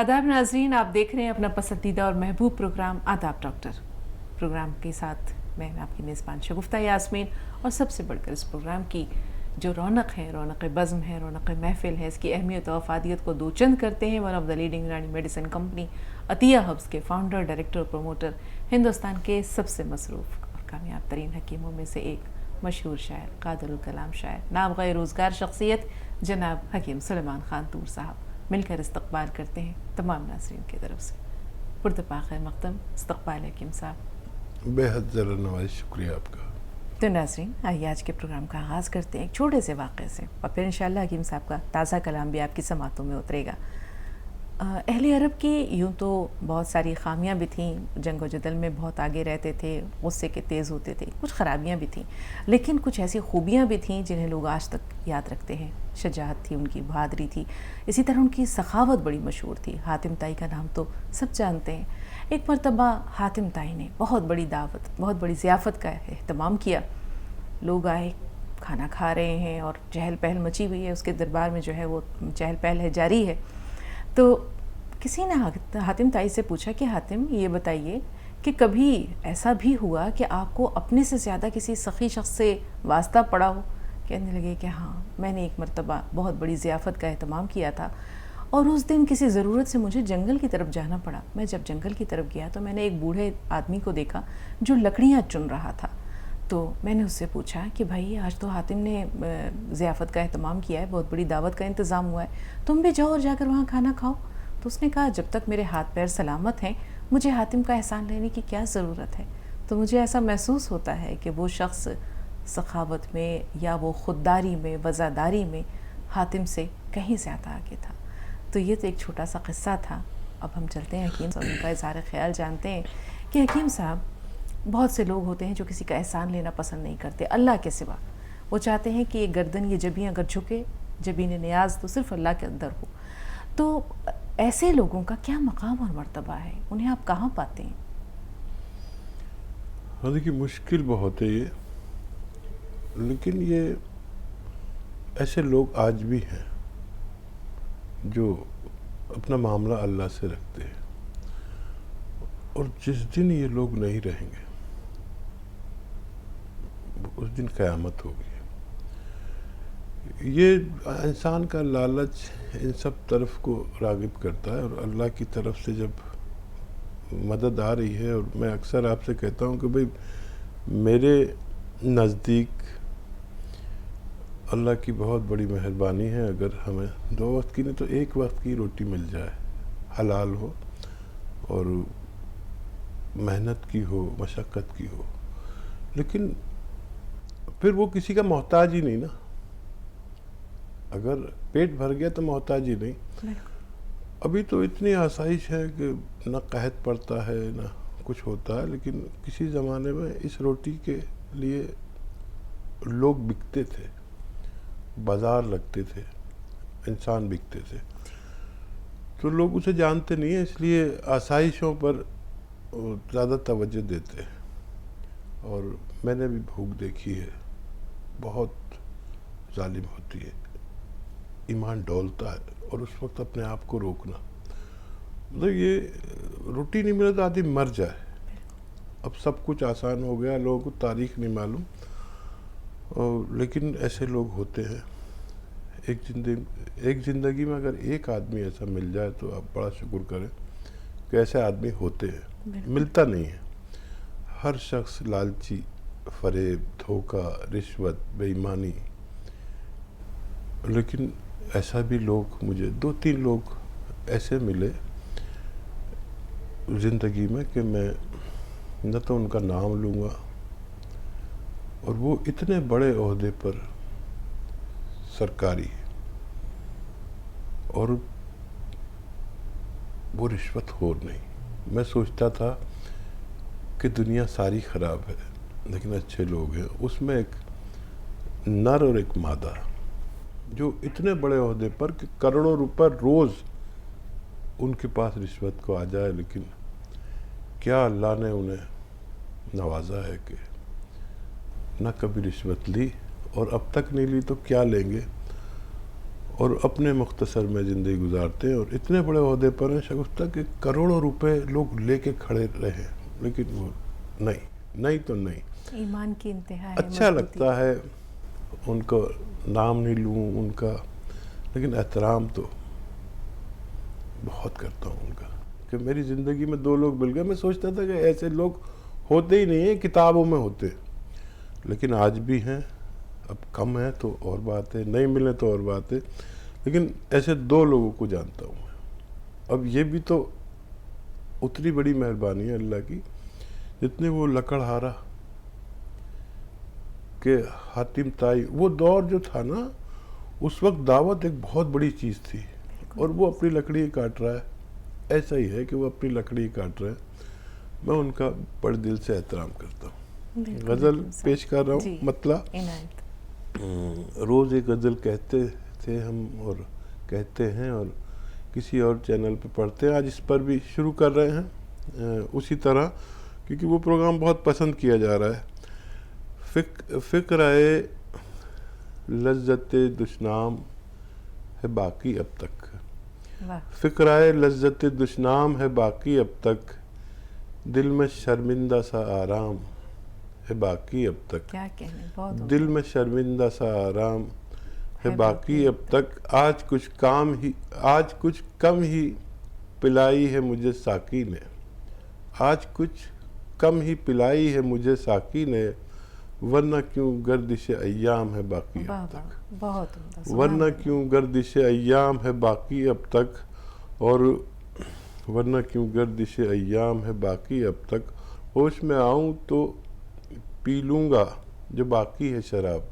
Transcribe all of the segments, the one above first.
आदाब नाज़रीन, आप देख रहे हैं अपना पसंदीदा और महबूब प्रोग्राम आदाब डॉक्टर। प्रोग्राम के साथ मैं आपकी मेज़बान शगुफ्ता यास्मीन। और सबसे बढ़कर इस प्रोग्राम की जो रौनक है, रौनक बज़्म है, रौनक महफ़िल है, इसकी अहमियत और अफादियत को दो चंद करते हैं वन ऑफ द लीडिंग ईरानी मेडिसिन कंपनी अतिया हब्स के फाउंडर, डायरेक्टर और प्रमोटर, हिंदुस्तान के सबसे मसरूफ़ और कामयाब तरीन हकीमों में से एक, मशहूर शायर, कादिरुल कलाम शायर, नाबग़े रोज़गार शख्सियत जनाब हकीम सुलेमान ख़ान तूर साहब। मिलकर इस्तक़बाल करते हैं तमाम नाज़रीन की तरफ से। पुरतपा खैर मक़दम इस्तक़बाल हकीम साहब। बेहद ज़रा नवाज़, शुक्रिया आपका। तो नाज़रीन, आइए आज के प्रोग्राम का आगाज़ करते हैं एक छोटे से वाक़े से, और फिर इंशाअल्लाह हकीम साहब का ताज़ा कलाम भी आपकी समातों में उतरेगा। अहले अरब की यूँ तो बहुत सारी ख़ामियाँ भी थीं, जंग व जदल में बहुत आगे रहते थे, गुस्से के तेज़ होते थे, कुछ ख़राबियाँ भी थीं, लेकिन कुछ ऐसी खूबियाँ भी थीं जिन्हें लोग आज तक याद रखते हैं। शजाअत थी उनकी, बहादुरी थी, इसी तरह उनकी सखावत बड़ी मशहूर थी। हातिम ताई का नाम तो सब जानते हैं। एक मरतबा हातिम ताई ने बहुत बड़ी दावत, बहुत बड़ी ज़ियाफ़त का एहतमाम किया। लोग आए, खाना खा रहे हैं और चहल पहल मची हुई है, उसके दरबार में जो है वो चहल पहल है, जारी है। तो किसी ने हातिम ताई से पूछा कि हातिम, ये बताइए कि कभी ऐसा भी हुआ कि आपको अपने से ज़्यादा किसी सखी शख्स से वास्ता पड़ा हो? कहने लगे कि हाँ, मैंने एक मरतबा बहुत बड़ी ज़ियाफ़त का एहतमाम किया था और उस दिन किसी ज़रूरत से मुझे जंगल की तरफ जाना पड़ा। मैं जब जंगल की तरफ गया तो मैंने एक बूढ़े आदमी को देखा जो लकड़ियाँ चुन रहा था। तो मैंने उससे पूछा कि भाई, आज तो हातिम ने ज़ियाफ़त का एहतमाम किया है, बहुत बड़ी दावत का इंतज़ाम हुआ है, तुम भी जाओ और जाकर वहाँ खाना खाओ। तो उसने कहा, जब तक मेरे हाथ पैर सलामत हैं मुझे हातिम का एहसान लेने की क्या ज़रूरत है। तो मुझे ऐसा महसूस होता है कि वो शख्स सखावत में या वो ख़ुददारी में, वज़ादारी में हातिम से कहीं ज़्यादा आगे था। तो ये तो एक छोटा सा क़िस्सा था। अब हम चलते हैं हकीम साहब, उनका इज़हार ख़याल जानते हैं कि हकीम साहब, बहुत से लोग होते हैं जो किसी का एहसान लेना पसंद नहीं करते अल्लाह के सिवा। वो चाहते हैं कि ये गर्दन, ये जबीं अगर झुके, जबीन नियाज़ तो सिर्फ़ अल्लाह के अंदर हो। तो ऐसे लोगों का क्या मकाम और मर्तबा है, उन्हें आप कहाँ पाते हैं? हाँ, देखिए, मुश्किल बहुत है ये, लेकिन ये ऐसे लोग आज भी हैं जो अपना मामला अल्लाह से रखते हैं, और जिस दिन ये लोग नहीं रहेंगे उस दिन क़यामत होगी। ये इंसान का लालच इन सब तरफ को राग़िब करता है, और अल्लाह की तरफ से जब मदद आ रही है, और मैं अक्सर आपसे कहता हूँ कि भाई, मेरे नज़दीक अल्लाह की बहुत बड़ी मेहरबानी है अगर हमें 2 वक्त की नहीं तो 1 वक्त की रोटी मिल जाए, हलाल हो और मेहनत की हो, मशक्क़त की हो। लेकिन फिर वो किसी का मोहताज ही नहीं ना। अगर पेट भर गया तो मोहताज ही नहीं। अभी तो इतनी आसाइश है कि ना कहत पड़ता है ना कुछ होता है, लेकिन किसी ज़माने में इस रोटी के लिए लोग बिकते थे, बाज़ार लगते थे, इंसान बिकते थे। तो लोग उसे जानते नहीं है, इसलिए आसाइशों पर ज़्यादा तवज्जो देते हैं। और मैंने भी भूख देखी है, बहुत जालिम होती है। ईमान डोलता है, और उस वक्त अपने आप को रोकना, मतलब ये रोटी नहीं मिले तो आदमी मर जाए। अब सब कुछ आसान हो गया, लोगों को तारीख नहीं मालूम, और लेकिन ऐसे लोग होते हैं। एक ज़िंदगी में अगर एक आदमी ऐसा मिल जाए तो आप बड़ा शुक्र करें कि ऐसे आदमी होते हैं। मिलता नहीं है। हर शख्स लालची, फरेब, धोखा, रिश्वत, बेईमानी। लेकिन ऐसा भी लोग, मुझे 2-3 लोग ऐसे मिले ज़िंदगी में कि मैं न तो उनका नाम लूँगा, और वो इतने बड़े ओहदे पर सरकारी, और वो रिश्वतखोर नहीं। मैं सोचता था कि दुनिया सारी ख़राब है, लेकिन अच्छे लोग हैं। उसमें एक नर और एक मादा, जो इतने बड़े ओहदे पर कि करोड़ों रुपए रोज़ उनके पास रिश्वत को आ जाए, लेकिन क्या अल्लाह ने उन्हें नवाजा है कि न कभी रिश्वत ली, और अब तक नहीं ली तो क्या लेंगे। और अपने मुख्तसर में ज़िंदगी गुजारते हैं और इतने बड़े ओहदे पर हैं शगुफ्ता कि करोड़ों रुपए लोग लेके खड़े रहे, लेकिन वो नहीं तो नहीं। ईमान की इंतहा है, अच्छा मजबूती। लगता है उनको, नाम नहीं लूँ उनका, लेकिन एहतराम तो बहुत करता हूँ उनका कि मेरी ज़िंदगी में 2 लोग मिल गए। मैं सोचता था कि ऐसे लोग होते ही नहीं हैं, किताबों में होते, लेकिन आज भी हैं। अब कम है तो और बात है, नहीं मिले तो और बात है, लेकिन ऐसे 2 लोगों को जानता हूँ मैं। अब ये भी तो उतनी बड़ी मेहरबानी है अल्लाह की जितने वो लकड़हारा के हातिम ताई, वो दौर जो था ना, उस वक्त दावत एक बहुत बड़ी चीज़ थी और वो अपनी लकड़ी काट रहा है। ऐसा ही है कि वो अपनी लकड़ी काट रहे हैं। मैं उनका बड़े दिल से एहतराम करता हूँ। गज़ल पेश कर रहा हूँ, मतला। रोज़ एक गज़ल कहते थे हम और कहते हैं और किसी और चैनल पे पढ़ते हैं, आज इस पर भी शुरू कर रहे हैं उसी तरह, क्योंकि वो प्रोग्राम बहुत पसंद किया जा रहा है। फ़िक्र-ए लज़्ज़त दुश्नाम है बाकी अब तक, फ़िक्र-ए लज़्ज़त दुश्नाम है बाकी अब तक, दिल में शर्मिंदा सा आराम है बाकी अब तक। क्या कहने, बहुत दिल में शर्मिंदा सा आराम है बाकी अब तक। आज कुछ कम ही पिलाई है मुझे साकी ने, आज कुछ कम ही पिलाई है मुझे साकी ने, वरना क्यों गर्दिश अय्याम है बाकी अब तक। बहुत वरना क्यों गर्दिश अय्याम है बाकी अब तक, और वरना क्यों गर्दिश अय्याम है बाकी अब तक। होश में आऊँ तो पी लूँगा जो बाकी है शराब,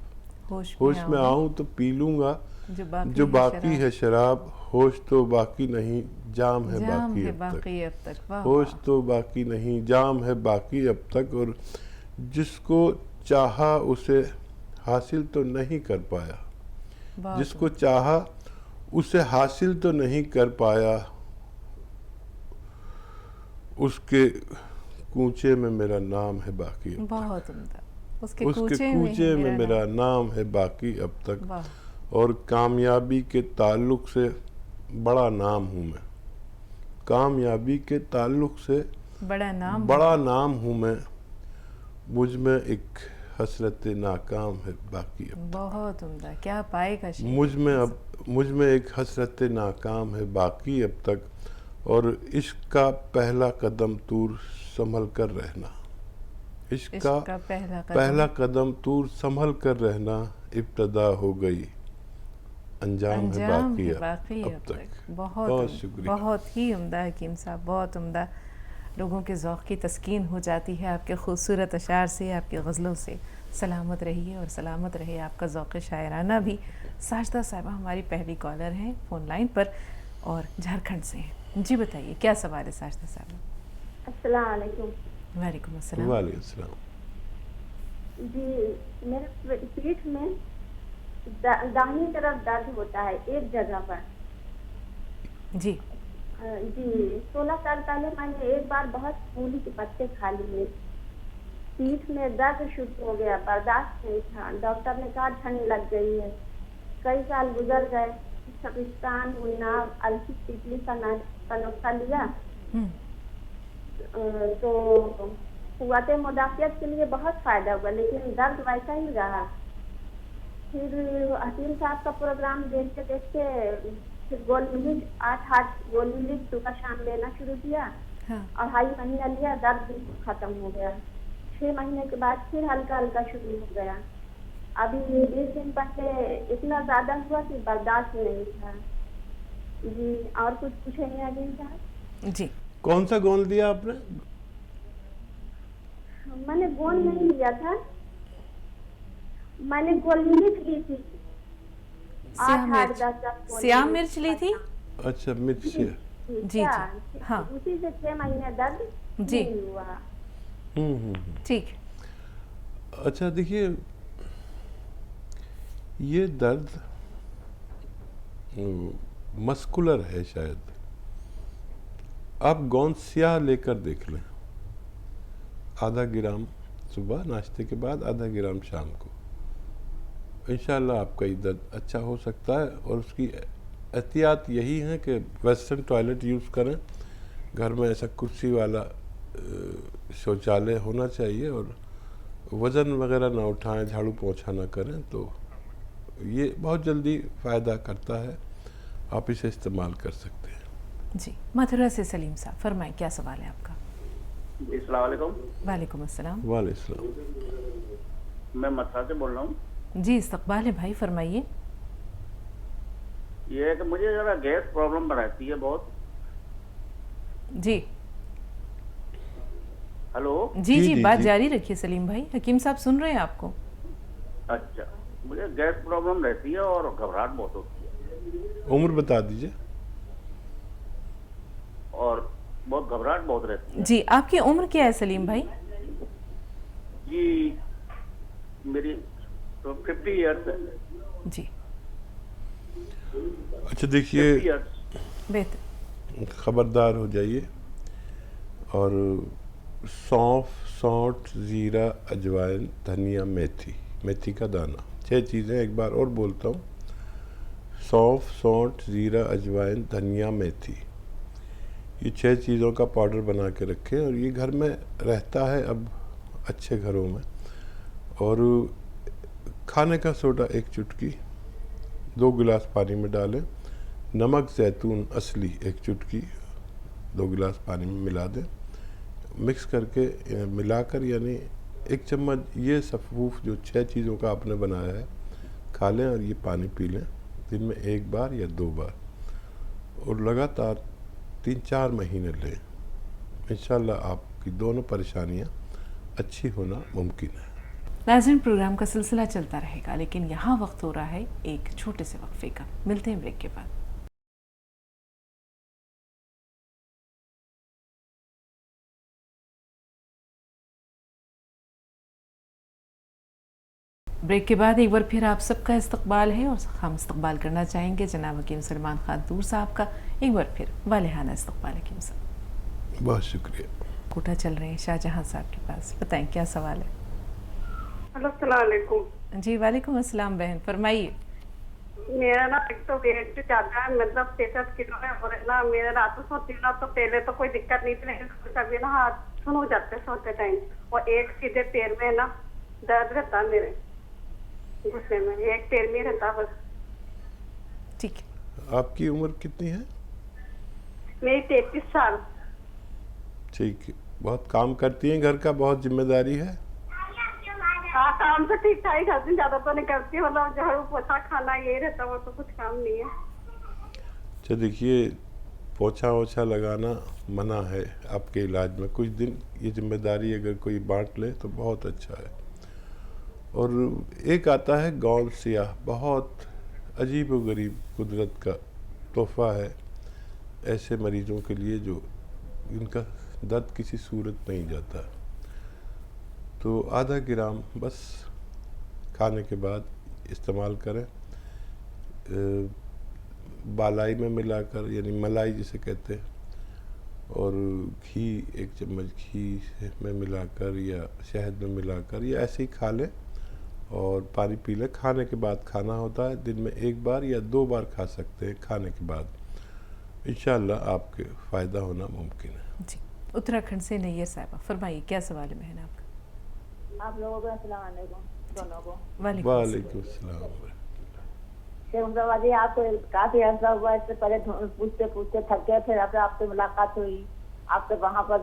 होश में आऊँ तो पी लूँगा जो बाकी है शराब। होश तो बाकी नहीं जाम है बाकी अब तक, होश तो बाकी नहीं जाम है बाकी अब तक। और जिसको चाहा उसे हासिल तो नहीं कर पाया, जिसको चाहा उसे हासिल तो नहीं कर पाया, उसके कूचे में मेरा नाम है बाकी अब तक। उसके कूचे में मेरा नाम है बाकी अब तक। और कामयाबी के ताल्लुक से बड़ा नाम हूँ मैं, कामयाबी के ताल्लुक से बड़ा नाम हूँ मैं, मुझ में एक हसरत नाकाम है बाकी अब तक। बहुत उम्दा, क्या पाएगा मुझ में एक हसरत नाकाम है बाकी अब तक। और इश्क का पहला कदम तूर संभल कर रहना, इश्क का पहला कदम तूर संभल कर रहना, इब्तदा हो गई अंजाम है बाकी अब तक। बहुत शुक्रिया। बहुत ही उम्दा हकीम साहब, बहुत उम्दा। लोगों के ज़ौक़ की तस्कीन हो जाती है आपके खूबसूरत अशार से, आपकी गज़लों से। सलामत रहिए और सलामत रहे आपका ज़ौक़ शायराना भी। साजिदा साहिबा हमारी पहली कॉलर हैं फ़ोन लाइन पर और झारखंड से हैं। जी बताइए, क्या सवाल है साजिदा साहिबा? अस्सलाम वालेकुम। वालेकुम अस्सलाम। वालेकुम अस्सलाम। जी, मेरे पीठ में दाहिनी तरफ दर्द होता है एक जगह पर। जी 16 साल पहले मैंने एक बार बहुत मूली के पत्ते खा लिए, पीठ में दर्द शुरू हो गया, बर्दाश्त नहीं था। डॉक्टर ने कहा ठंड लग गई है। कई साल गुजर गए, शबिस्तान, उन्नाव, अलसी तितली का नुस्खा लिया तो कुव्वत मुदाफ़ियत के लिए बहुत फ़ायदा हुआ, लेकिन दर्द वैसा ही रहा। फिर हकीम साहब का प्रोग्राम देखते देखते फिर गोली 8 गोली सुबह शाम लेना शुरू किया। हाँ। 2.5 महीना लिया, दर्द बिल्कुल ख़त्म हो गया। 6 महीने के बाद फिर हल्का हल्का शुरू हो गया। अभी 20 दिन पहले इतना ज़्यादा हुआ कि बर्दाश्त नहीं था। जी, और कुछ पूछेंगे हकीम साहब? जी, कौन सा गोंद दिया आपने? मैंने गोंद नहीं लिया था, मैंने गोली ली थी। सियाह मिर्च ली थी। अच्छा, मिर्च से। जी जी, हाँ, उसी से 6 महीने दर्द जी नहीं हुआ। ठीक। अच्छा देखिए, ये दर्द मस्कुलर है शायद। आप गोंद स्याह लेकर देख लें, आधा ग्राम सुबह नाश्ते के बाद, आधा ग्राम शाम को। इंशाल्लाह आपका ये दर्द अच्छा हो सकता है। और उसकी एहतियात यही है कि वेस्टर्न टॉयलेट यूज़ करें, घर में ऐसा कुर्सी वाला शौचालय होना चाहिए, और वज़न वगैरह ना उठाएं, झाड़ू पोंछा ना करें, तो ये बहुत जल्दी फ़ायदा करता है। आप इसे इस्तेमाल कर सकते हैं। जी, मथुरा से सलीम साहब फरमाएं, क्या सवाल है आपका? जी, अस्सलाम वालेकुम। वालेकुम अस्सलाम। वालेकुम। मैं मथुरा से बोल रहा हूँ। जी, इस्तकबाल है भाई, फरमाइए। ये है कि मुझे ज़रा गैस प्रॉब्लम रहती है बहुत। जी हेलो। जी जी, जी, बात जी। जारी रखिए सलीम भाई, हकीम साहब सुन रहे हैं आपको। अच्छा, मुझे गैस प्रॉब्लम रहती है और घबराहट बहुत होती है, उम्र बता दीजिए। और बहुत घबराहट बहुत रहती है। जी, आपकी उम्र क्या है सलीम भाई? जी, मेरी तो 50 ईयर्स है। जी, अच्छा देखिए, 50 ईयर्स। बेहतर। ख़बरदार हो जाइए, और सौंफ, सौंठ, ज़ीरा, अजवाइन, धनिया, मेथी, मेथी का दाना, 6 चीज़ें एक बार और बोलता हूँ। सौंफ, सौंठ, ज़ीरा, अजवाइन, धनिया, मेथी, ये 6 चीज़ों का पाउडर बना के रखें। और ये घर में रहता है अब अच्छे घरों में। और खाने का सोडा 1 चुटकी 2 गिलास पानी में डालें। नमक ज़ैतून असली 1 चुटकी 2 गिलास पानी में मिला दें। मिक्स करके मिलाकर, यानी 1 चम्मच ये सफ़ूफ जो 6 चीज़ों का आपने बनाया है खा लें, और ये पानी पी लें दिन में 1 बार या 2 बार, और लगातार 3-4 महीने लें। इंशाल्लाह आपकी दोनों परेशानियां अच्छी होना मुमकिन है। नाज़रीन, प्रोग्राम का सिलसिला चलता रहेगा, लेकिन यहाँ वक्त हो रहा है एक छोटे से वक्फे का। मिलते हैं ब्रेक के बाद। ब्रेक के बाद एक बार फिर आप सबका इस्तकबाल है, और हम इस्तकबाल करना चाहेंगे जनाब हकीम सलमान खातूर साहब का। एक बार फिर वालेहाना इस्तकबाल हकीम साहब। बहुत शुक्रिया। कोटा चल रहे हैं शाहजहां साहब के पास, बताएं क्या सवाल है? हेलो, अस्सलाम वालेकुम। जी वालेकुम अस्सलाम बहन, फरमाइए। मेरा ना एक तो वेट ज्यादा है, मतलब 63 किलो है, और ना मेरा रात को सोती हूँ ना, तो पहले तो कोई दिक्कत नहीं थी, लेकिन कभी ना हाथ सुन हो जाते हैं सोते टाइम, और एक सीधे पैर में ना दर्द रहता है, मेरे घुटने में एक पैर में रहता बस। ठीक है। आपकी उम्र कितनी है? मेरी 33 साल। ठीक है। बहुत काम करती हैं, घर का बहुत जिम्मेदारी है? हाँ, काम तो ठीक ठाक करती, ज्यादा तो नहीं करती, मतलब झाड़ू पोछा खाना यही रहता, वो तो कुछ काम नहीं है। अच्छा देखिए, पोछा वोछा लगाना मना है आपके इलाज में। कुछ दिन ये जिम्मेदारी अगर कोई बांट ले तो बहुत अच्छा है। और एक आता है गौल सियाह, बहुत अजीब व गरीब कुदरत का तोहफ़ा है ऐसे मरीज़ों के लिए जो इनका दर्द किसी सूरत नहीं जाता। तो आधा ग्राम बस खाने के बाद इस्तेमाल करें, बालाई में मिलाकर, यानी मलाई जिसे कहते हैं, और घी 1 चम्मच घी में मिलाकर या शहद में मिलाकर, या ऐसे ही खा लें और पानी पी लें। खाने के बाद खाना होता है, दिन में 1 बार या 2 बार खा सकते हैं खाने के बाद। इंशाल्लाह आपके फ़ायदा होना मुमकिन है। जी, उत्तराखंड से नैयर साहबा, फरमाइए क्या सवाल है बहन आपका? आप लोगों को अस्सलाम वालेकुम दोनों को। वालेकुम अस्सलाम। जी, आपको काफी अर्सा हुआ, इससे पहले पूछते पूछते थक गए, फिर अब आपसे मुलाकात हुई, आपसे वहाँ पर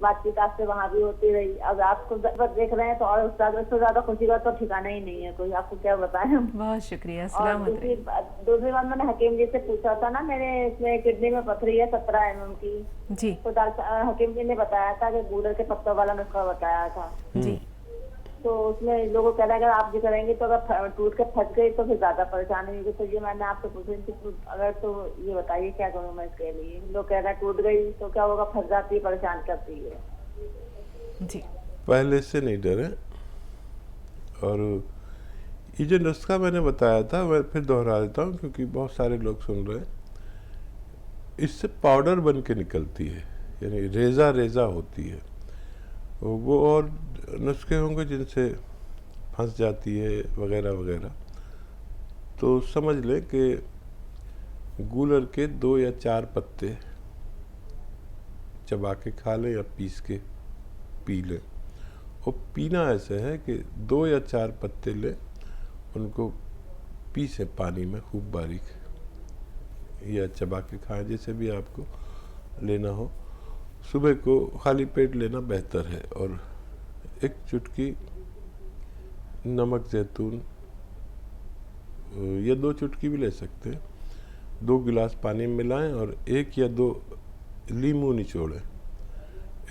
बातचीत आपसे वहाँ भी होती रही। अब आपको देख रहे हैं तो और उससे ज्यादा खुशी का तो ठिकाना ही नहीं है कोई, आपको क्या बताएं। बहुत शुक्रिया। और सलामत रहिए। दूसरी बात मैंने हकीम जी से पूछा था ना, मेरे इसमें किडनी में पथरी है 17 mm की। जी तो हकीम जी ने बताया था कि गूलर के पत्तों वाला नुस्खा बताया था। जी, तो उसमें लोगों कह रहे हैं अगर आप भी करेंगे तो अगर टूट के फंस गई तो फिर ज्यादा परेशानी होगी। तो ये मैंने आपसे पूछा कि अगर तो ये बताइए क्या करूँ मैं इसके लिए। लोग कह रहे हैं टूट गई तो क्या होगा, फंस जाती है, परेशान करती है। जी पहले से नहीं डरें। और ये जो नुस्खा मैंने बताया था मैं फिर दोहरा देता हूँ क्योंकि बहुत सारे लोग सुन रहे हैं। इससे पाउडर बन के निकलती है, यानी रेज़ा रेज़ा होती है वो। और नुस्खे होंगे जिनसे फंस जाती है वगैरह वगैरह, तो समझ लें कि गूलर के 2 या 4 पत्ते चबा के खा लें या पीस के पी लें। और पीना ऐसे है कि 2 या 4 पत्ते लें, उनको पीसे पानी में खूब बारीक, या चबा के खाएं, जैसे भी आपको लेना हो। सुबह को खाली पेट लेना बेहतर है। और एक चुटकी नमक जैतून या 2 चुटकी भी ले सकते हैं, 2 गिलास पानी में मिलाएं और 1 या 2 नींबू निचोड़ें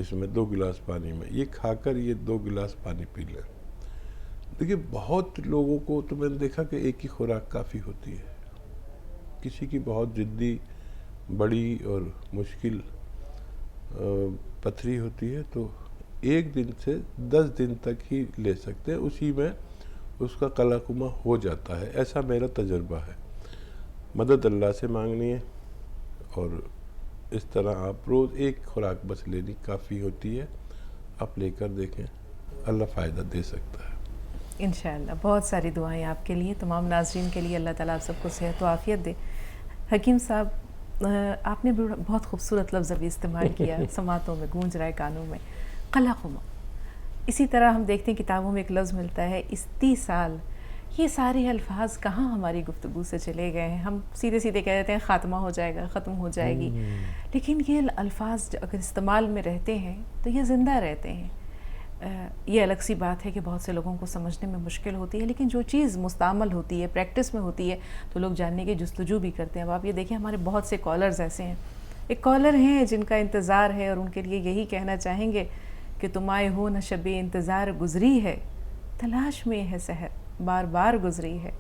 इसमें 2 गिलास पानी में। ये खाकर ये 2 गिलास पानी पी लें। देखिए बहुत लोगों को तो मैंने देखा कि एक ही खुराक काफ़ी होती है। किसी की बहुत ज़िद्दी बड़ी और मुश्किल पथरी होती है तो 1 दिन से 10 दिन तक ही ले सकते हैं, उसी में उसका कलाकुमा हो जाता है। ऐसा मेरा तजुर्बा है। मदद अल्लाह से मांगनी है और इस तरह आप रोज़ 1 खुराक बस लेनी काफ़ी होती है। आप लेकर देखें, अल्लाह फ़ायदा दे सकता है इंशाअल्लाह। बहुत सारी दुआएं आपके लिए, तमाम नाज़रीन के लिए। अल्लाह ताला आप सबको सेहत व आफ़ियत दे। हकीम साहब, आपने भी बहुत खूबसूरत लफ्ज़ अभी इस्तेमाल किया, समातों में गूंज रहा है, कानों में, कलाकुमा। इसी तरह हम देखते हैं किताबों में एक लफ्ज़ मिलता है इस्तीसाल। ये सारे अल्फाज कहाँ हमारी गुफ्तगू से चले गए हैं? हम सीधे सीधे कह देते हैं ख़ात्मा हो जाएगा, ख़त्म हो जाएगी, लेकिन ये अल्फाज अगर इस्तेमाल में रहते हैं तो ये ज़िंदा रहते हैं। ये अलग सी बात है कि बहुत से लोगों को समझने में मुश्किल होती है, लेकिन जो चीज़ मुस्तअमल होती है, प्रैक्टिस में होती है, तो लोग जानने की जुस्तजू भी करते हैं। अब आप ये देखिए, हमारे बहुत से कॉलर्स ऐसे हैं, एक कॉलर हैं जिनका इंतज़ार है और उनके लिए यही कहना चाहेंगे कि तुम आए हो न शबे इंतज़ार गुज़री है, तलाश में है सहर बार बार गुज़री है।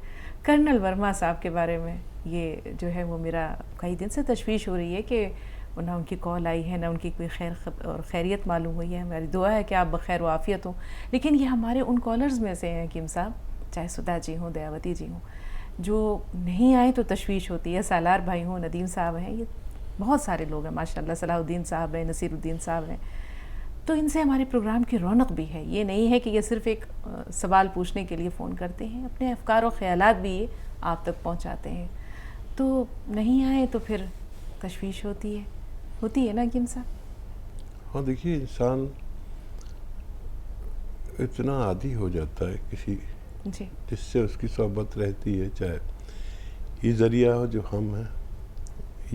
कर्नल वर्मा साहब के बारे में ये जो है वो मेरा कई दिन से तशवीश हो रही है कि ना उनकी कॉल आई है, ना उनकी कोई खैर और खैरियत मालूम हुई है। हमारी दुआ है कि आप बखैर व आफ़ियत हो। लेकिन ये हमारे उन कॉलर्स में से हैं हकीम साहब, चाहे सुधा जी हों, दयावती जी हों, जो नहीं आए तो तशवीश होती है। सालार भाई हों, नदीम साहब हैं, ये बहुत सारे लोग हैं माशाल्लाह, सलाहुद्दीन साहब हैं, नसीरुद्दीन साहब हैं। तो इनसे हमारे प्रोग्राम की रौनक भी है। ये नहीं है कि ये सिर्फ़ एक सवाल पूछने के लिए फ़ोन करते हैं, अपने अफ़कार और ख़यालात भी ये आप तक पहुँचाते हैं। तो नहीं आए तो फिर तशवीश होती है ना हकीम साहब? हाँ, देखिए इंसान इतना आदी हो जाता है किसी जी, जिससे उसकी सोहबत रहती है, चाहे ये ज़रिया हो जो हम हैं,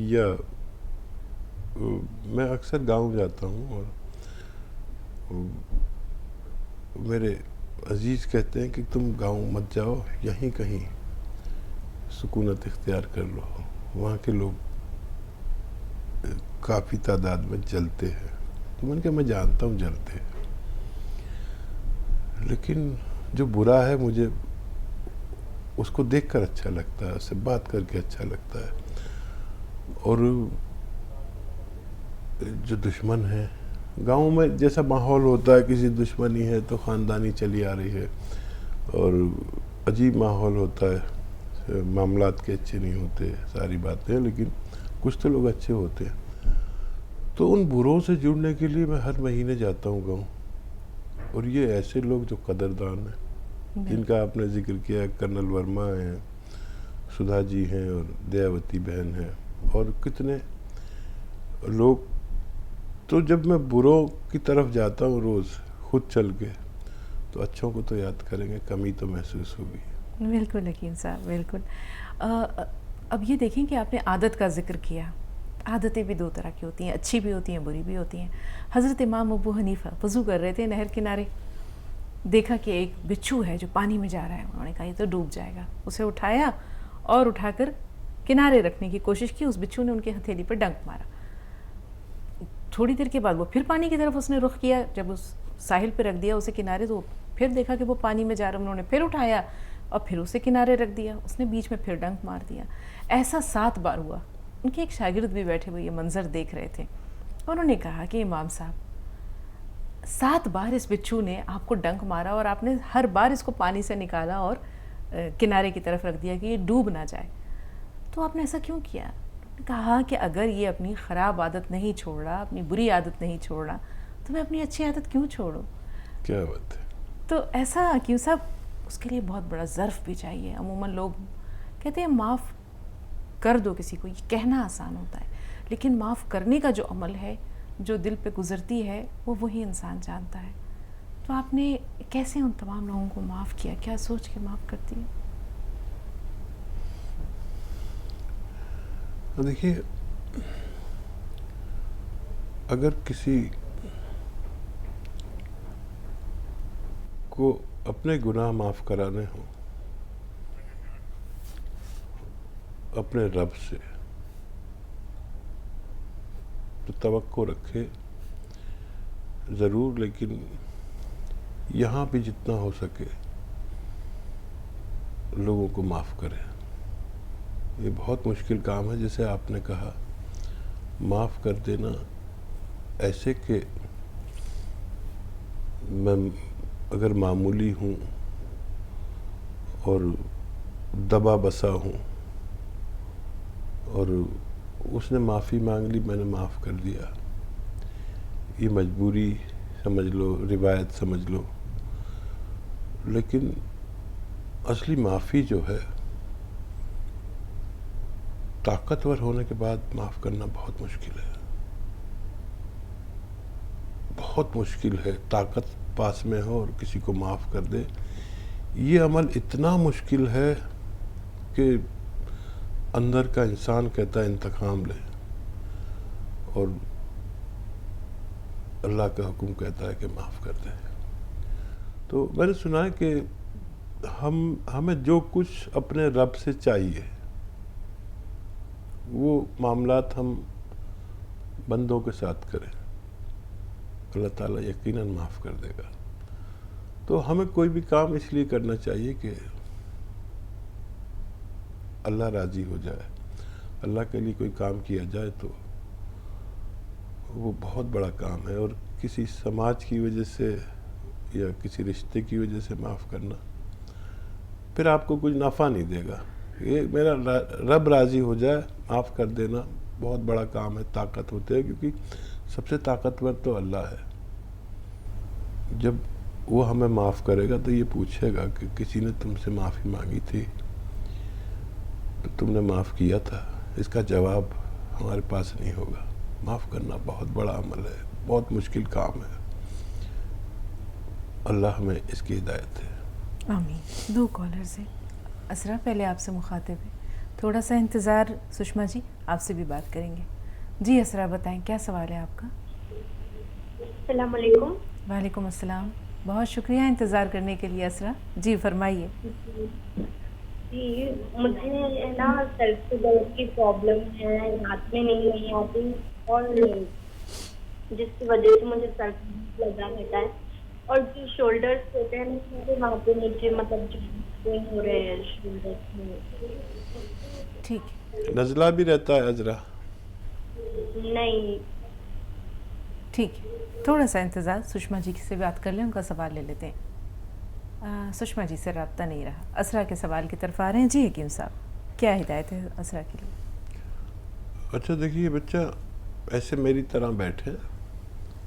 या मैं अक्सर गांव जाता हूँ और मेरे अजीज़ कहते हैं कि तुम गांव मत जाओ, यहीं कहीं सुकूनत इख्तियार कर लो, वहाँ के लोग काफ़ी तादाद में जलते हैं। तो मैंने कहा मैं जानता हूँ जलते हैं, लेकिन जो बुरा है मुझे उसको देखकर अच्छा लगता है, उससे बात करके अच्छा लगता है। और जो दुश्मन है, गाँव में जैसा माहौल होता है, किसी दुश्मनी है तो ख़ानदानी चली आ रही है और अजीब माहौल होता है, मामलात के अच्छे नहीं होते, सारी बातें, लेकिन कुछ तो लोग अच्छे होते हैं। तो उन बुरों से जुड़ने के लिए मैं हर महीने जाता हूँ गाँव, और ये ऐसे लोग जो कदरदान हैं, जिनका आपने जिक्र किया, कर्नल वर्मा हैं, सुधा जी हैं और दयावती बहन हैं और कितने लोग। तो जब मैं बुरों की तरफ जाता हूँ रोज़ खुद चल के, तो अच्छों को तो याद करेंगे, कमी तो महसूस होगी। बिल्कुल हकीम साहब, बिल्कुल। अब ये देखें कि आपने आदत का जिक्र किया। आदतें भी 2 तरह की होती हैं, अच्छी भी होती हैं, बुरी भी होती हैं। हज़रत इमाम अबू हनीफ़ा वज़ू कर रहे थे नहर किनारे, देखा कि एक बिच्छू है जो पानी में जा रहा है। उन्होंने कहा ये तो डूब जाएगा। उसे उठाया और उठाकर किनारे रखने की कोशिश की। उस बिच्छू ने उनकी हथेली पर डंक मारा। थोड़ी देर के बाद वो फिर पानी की तरफ उसने रुख किया। जब उस साहिल पर रख दिया उसे किनारे, तो फिर देखा कि वो पानी में जा रहा है। उन्होंने फिर उठाया और फिर उसे किनारे रख दिया। उसने बीच में फिर डंक मार दिया। ऐसा 7 बार हुआ। उनके एक शागिर्द भी बैठे हुए ये मंजर देख रहे थे। उन्होंने कहा कि इमाम साहब, 7 बार इस बिच्छू ने आपको डंक मारा और आपने हर बार इसको पानी से निकाला और किनारे की तरफ रख दिया कि ये डूब ना जाए, तो आपने ऐसा क्यों किया? कहा कि अगर ये अपनी ख़राब आदत नहीं छोड़ रहा, अपनी बुरी आदत नहीं छोड़ रहा, तो मैं अपनी अच्छी आदत क्यों छोड़ूं? क्या बात है। तो ऐसा क्यों साहब, उसके लिए बहुत बड़ा ज़र्फ़ भी चाहिए। अमूमन लोग कहते हैं माफ़ कर दो किसी को, ये कहना आसान होता है, लेकिन माफ़ करने का जो अमल है, जो दिल पे गुज़रती है, वो वही इंसान जानता है। तो आपने कैसे उन तमाम लोगों को माफ़ किया, क्या सोच के माफ़ करती है? देखिए, अगर किसी को अपने गुनाह माफ़ कराने हो अपने रब से, तो तवक्को रखे ज़रूर, लेकिन यहाँ भी जितना हो सके लोगों को माफ़ करें। ये बहुत मुश्किल काम है। जैसे आपने कहा, माफ़ कर देना ऐसे कि मैं अगर मामूली हूँ और दबा बसा हूँ और उसने माफ़ी मांग ली, मैंने माफ़ कर दिया, ये मजबूरी समझ लो, रिवायत समझ लो। लेकिन असली माफ़ी जो है, ताकतवर होने के बाद माफ़ करना बहुत मुश्किल है, बहुत मुश्किल है। ताकत पास में हो और किसी को माफ़ कर दे, ये अमल इतना मुश्किल है कि अंदर का इंसान कहता है इंतकाम ले, और अल्लाह का हुक्म कहता है कि माफ़ कर दे। तो मैंने सुना है कि हमें जो कुछ अपने रब से चाहिए वो मामलात हम बंदों के साथ करें, अल्लाह ताला यकीनन माफ़ कर देगा। तो हमें कोई भी काम इसलिए करना चाहिए कि अल्लाह राज़ी हो जाए। अल्लाह के लिए कोई काम किया जाए तो वो बहुत बड़ा काम है, और किसी समाज की वजह से या किसी रिश्ते की वजह से माफ़ करना फिर आपको कुछ नफ़ा नहीं देगा। ये मेरा रब राज़ी हो जाए, माफ़ कर देना बहुत बड़ा काम है, ताकत होती है, क्योंकि सबसे ताकतवर तो अल्लाह है। जब वो हमें माफ़ करेगा तो ये पूछेगा कि किसी ने तुमसे माफ़ी मांगी थी तो तुमने माफ़ किया था? इसका जवाब हमारे पास नहीं होगा। माफ़ करना बहुत बड़ा अमल है, बहुत मुश्किल काम है। अल्लाह हमें इसकी हिदायत है। आमीन। 2 कॉलर्स हैं। असरा पहले आपसे मुखातिब है, थोड़ा सा इंतज़ार। सुषमा जी आपसे भी बात करेंगे। जी असरा बताएं, क्या सवाल है आपका? अस्सलाम वालेकुम। वालेकुम अस्सलाम। बहुत शुक्रिया इंतज़ार करने के लिए असरा जी, फरमाइए। जी, मुझे ना सर से दर्द की प्रॉब्लम है, रात में नींद नहीं आती, और जिसकी वजह से मुझे सर लगा रहता है, और जो शोल्डर्स होते हैं ना, मुझे वहाँ पे नीचे मतलब जो पेन हो रहे हैं शोल्डर्स में। ठीक है, नज़ला भी रहता है अजरा? नहीं। ठीक है, थोड़ा सा इंतज़ार, सुषमा जी से बात कर लें, उनका सवाल ले लेते हैं। सुषमा जी से रब्ता नहीं रहा, असरा के सवाल की तरफ आ रहे हैं। जी हकीम साहब, क्या हिदायत है असरा के लिए? अच्छा, देखिए बच्चा ऐसे मेरी तरह बैठे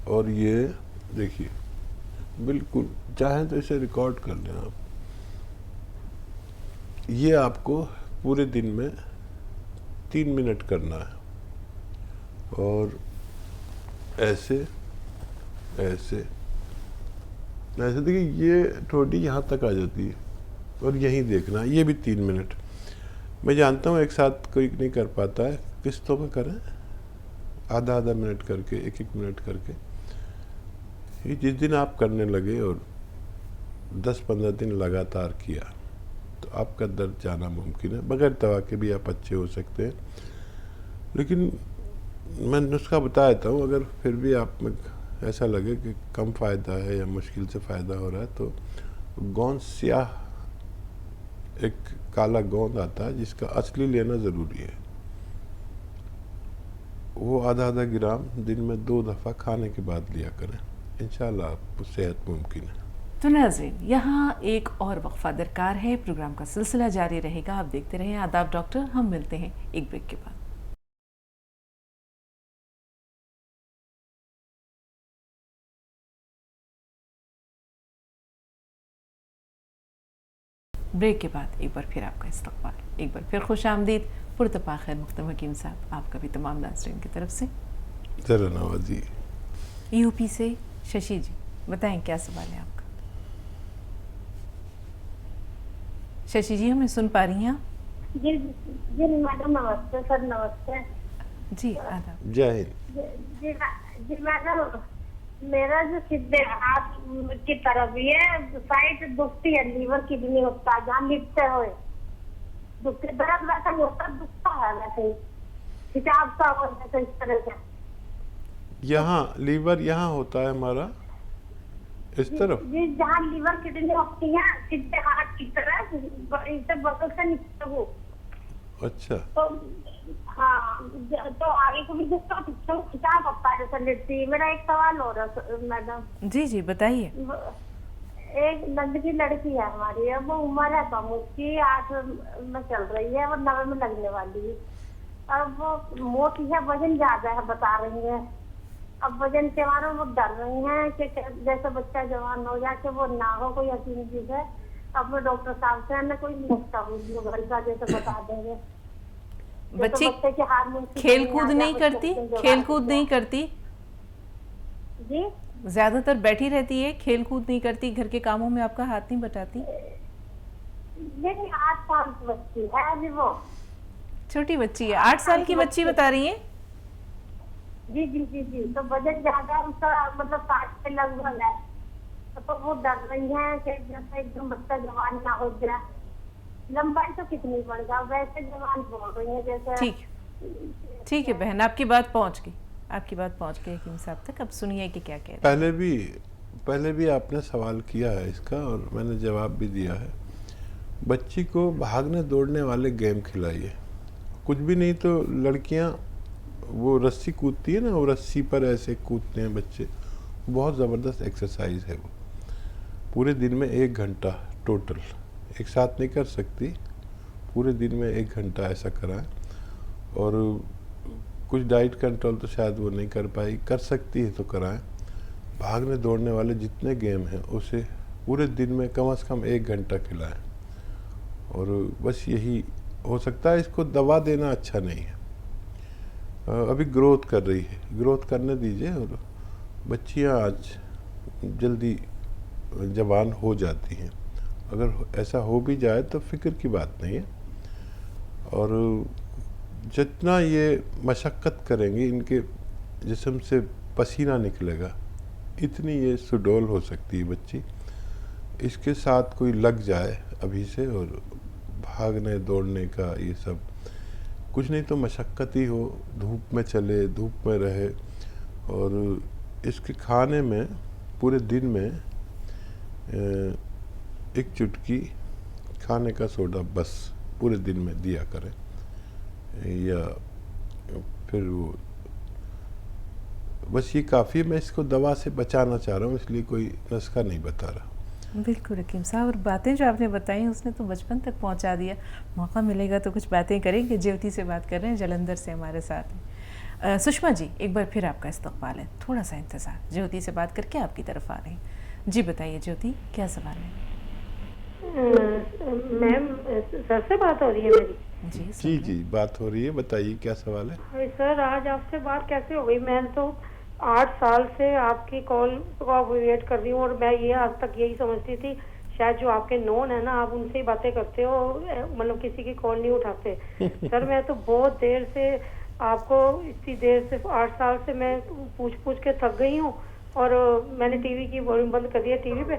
और ये देखिए, बिल्कुल चाहें तो इसे रिकॉर्ड कर लें आप। ये आपको पूरे दिन में 3 मिनट करना है, और ऐसे ऐसे ऐसे देखिए, ये ठोडी यहाँ तक आ जाती है, और यहीं देखना है, ये भी 3 मिनट। मैं जानता हूँ एक साथ कोई नहीं कर पाता है, किस्तों में करें, आधा आधा मिनट करके, 1 मिनट करके। ये जिस दिन आप करने लगे और 10-15 दिन लगातार किया तो आपका दर्द जाना मुमकिन है। बगैर दवा के भी आप अच्छे हो सकते हैं। लेकिन मैं नुस्खा बता देता हूँ, अगर फिर भी आप में ऐसा लगे कि कम फ़ायदा है या मुश्किल से फ़ायदा हो रहा है, तो गोंद स्याह, एक काला गोंद आता है जिसका असली लेना ज़रूरी है, वो आधा आधा ग्राम दिन में 2 दफ़ा खाने के बाद लिया करें। इंशाल्लाह आपको सेहत मुमकिन है। तो नाज़रीन, यहाँ एक और वक्फा दरकार है, प्रोग्राम का सिलसिला जारी रहेगा, आप देखते रहें आदाब डॉक्टर। हम मिलते हैं एक ब्रेक के बाद। ब्रेक के बाद एक बार फिर आपका इस्तकबाल, एक बार फिर खुश आमदीद, पुरतपा खैर मुख्तम हकीम साहब, आपका भी तमाम नाज़रीन की तरफ से। ज़रा नवाजी यूपी से शशि जी, बताएं क्या सवाल है आपका। शशि जी हमें सुन पा रही हैं आप? जी जी मैडम नमस्ते सर। नमस्ते जी आदाब। जय हिंद। जी मैडम, मेरा जो सीधे हाथ की तरफ ये साइड दुखती है, लीवर किडनी होता है, जहाँ लिखते हुए दुखते, दर्द वैसा नहीं होता, दुखता है वैसे ही, खिंचाव सा हो जैसे इस तरह से। यहाँ लीवर यहाँ होता है हमारा, इस तरफ। जी जहाँ लीवर किडनी होती है सीधे हाथ की तरफ, इसे बगल से नीचे वो। अच्छा। तो हाँ, तो आगे को भी जिसका पीछे खिंचाव होता है जैसे लिट्टी। मेरा एक सवाल हो रहा है मैडम। जी जी बताइए। एक नंद की लड़की है हमारी, अब वो उम्र है कम उसकी, 8 में चल रही है, वो 9 में लगने वाली है। अब वो मोटी है, वजन ज्यादा है बता रही है। अब वजन के बारे में वो डर रही हैं कि जैसे बच्चा जवान हो जाए कि वो ना हो, कोई हसीन चीज है। अब मैं डॉक्टर साहब से ना कोई नुस्खा घर का जैसे बता देंगे। बच्ची बच्चे के हार्मोन खेल कूद नहीं करती, खेल कूद नहीं करती, जी ज्यादातर बैठी रहती है, खेल कूद नहीं करती, घर के कामों में आपका हाथ नहीं बटाती? नहीं, 8 साल की बच्ची है अभी वो। छोटी बच्ची है, 8 साल की बच्ची बता रही है? जी जी जी जी। तो वजन ज्यादा उसका, मतलब 60 के लगभग है। तो वो डर रही है कि जैसे एकदम बच्चा जवान ना हो जाए। लंबाई तो कितनी बढ़ेगा, वैसे जवान बोल रही है जैसे। ठीक है बहन, आपकी बात पहुंच गई, आपकी बात पहुंच गई हकीम साहब तक। अब सुनिए कि क्या कह रहे हैं। पहले भी आपने सवाल किया है इसका और मैंने जवाब भी दिया है। बच्ची को भागने दौड़ने वाले गेम खिलाइए, कुछ भी नहीं तो लड़कियां वो रस्सी कूदती है ना, वो रस्सी पर ऐसे कूदते हैं बच्चे, बहुत ज़बरदस्त एक्सरसाइज है वो। पूरे दिन में 1 घंटा टोटल, एक साथ नहीं कर सकती, पूरे दिन में 1 घंटा ऐसा कराएं। और कुछ डाइट कंट्रोल तो शायद वो नहीं कर पाई, कर सकती है तो कराएं। भागने दौड़ने वाले जितने गेम हैं उसे पूरे दिन में कम से कम 1 घंटा खिलाएं। और बस यही हो सकता है। इसको दवा देना अच्छा नहीं है, अभी ग्रोथ कर रही है, ग्रोथ करने दीजिए। और बच्चियां आज जल्दी जवान हो जाती हैं, अगर ऐसा हो भी जाए तो फिक्र की बात नहीं है। और जितना ये मशक्क़त करेंगी, इनके जिस्म से पसीना निकलेगा, इतनी ये सुडौल हो सकती है बच्ची। इसके साथ कोई लग जाए अभी से और भागने दौड़ने का ये सब कुछ नहीं तो मशक्क़त ही हो, धूप में चले, धूप में रहे। और इसके खाने में पूरे दिन में 1 चुटकी खाने का सोडा बस पूरे दिन में दिया करें, या फिर वो बस ये काफ़ी है। मैं इसको दवा से बचाना चाह रहा हूँ, इसलिए कोई नुस्खा नहीं बता रहा। बिल्कुल हकीम साहब, और बातें जो आपने बताई उसने तो बचपन तक पहुंचा दिया। मौका मिलेगा तो कुछ बातें करेंगे। ज्योति से बात कर रहे हैं, जलंधर से हमारे साथ हैं। सुषमा जी एक बार फिर आपका इस्तकबाल है, थोड़ा सा इंतज़ार। ज्योति से बात करके आपकी तरफ आ रहे हैं। जी बताइए ज्योति, क्या सवाल है? मैम सर से बात हो रही है मेरी? जी जी बात हो रही है, बताइए क्या सवाल है। सर आज आपसे बात कैसे हो गई? मैं तो 8 साल से आपकी कॉल का वेट कर रही हूँ और मैं ये आज तक यही समझती थी शायद जो आपके नोन है ना, आप उनसे ही बातें करते हो, मतलब किसी की कॉल नहीं उठाते। सर मैं तो बहुत देर से आपको, इतनी देर से 8 साल से मैं पूछ के थक गई हूँ और मैंने टीवी की वॉल्यूम बंद कर दिया टीवी पे।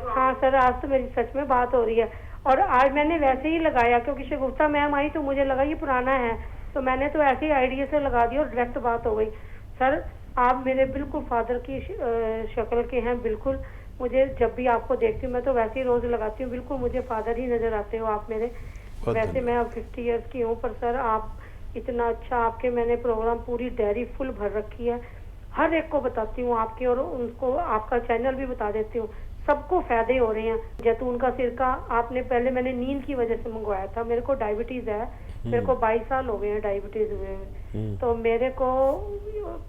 हाँ सर आज तो मेरी सच में बात हो रही है। और आज मैंने वैसे ही लगाया क्योंकि शगुफ्ता मैम आई तो मुझे लगा ये पुराना है, तो मैंने तो ऐसे ही आइडिया से लगा दिया और डायरेक्ट बात हो गई। सर आप मेरे बिल्कुल फादर की शक्ल के हैं, बिल्कुल। मुझे जब भी आपको देखती हूँ मैं तो वैसे ही रोज लगाती हूँ, बिल्कुल मुझे फादर ही नजर आते हो आप मेरे। वैसे मैं अब 50 इयर्स की हूँ, पर सर आप इतना अच्छा, आपके मैंने प्रोग्राम पूरी डायरी फुल भर रखी है, हर एक को बताती हूँ आपके, और उनको आपका चैनल भी बता देती हूँ, सबको फायदे हो रहे हैं। जैतून का सिरका आपने पहले, मैंने नींद की वजह से मंगवाया था, मेरे को डायबिटीज है, मेरे को 22 साल हो गए हैं डायबिटीज हुए, तो मेरे को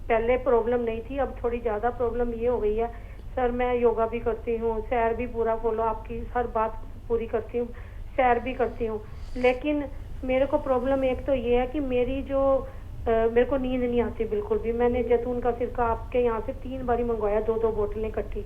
पहले प्रॉब्लम नहीं थी, अब थोड़ी ज्यादा प्रॉब्लम ये हो गई है। सर मैं योगा भी करती हूँ, सैर भी पूरा फॉलो, आपकी हर बात पूरी करती हूँ, सैर भी करती हूँ। लेकिन मेरे को प्रॉब्लम एक तो ये है कि मेरी जो मेरे को नींद नहीं आती बिल्कुल भी। मैंने जैतून का सिरका आपके यहाँ से 3 बारी मंगवाया, 2-2 बोतलें इकट्ठी।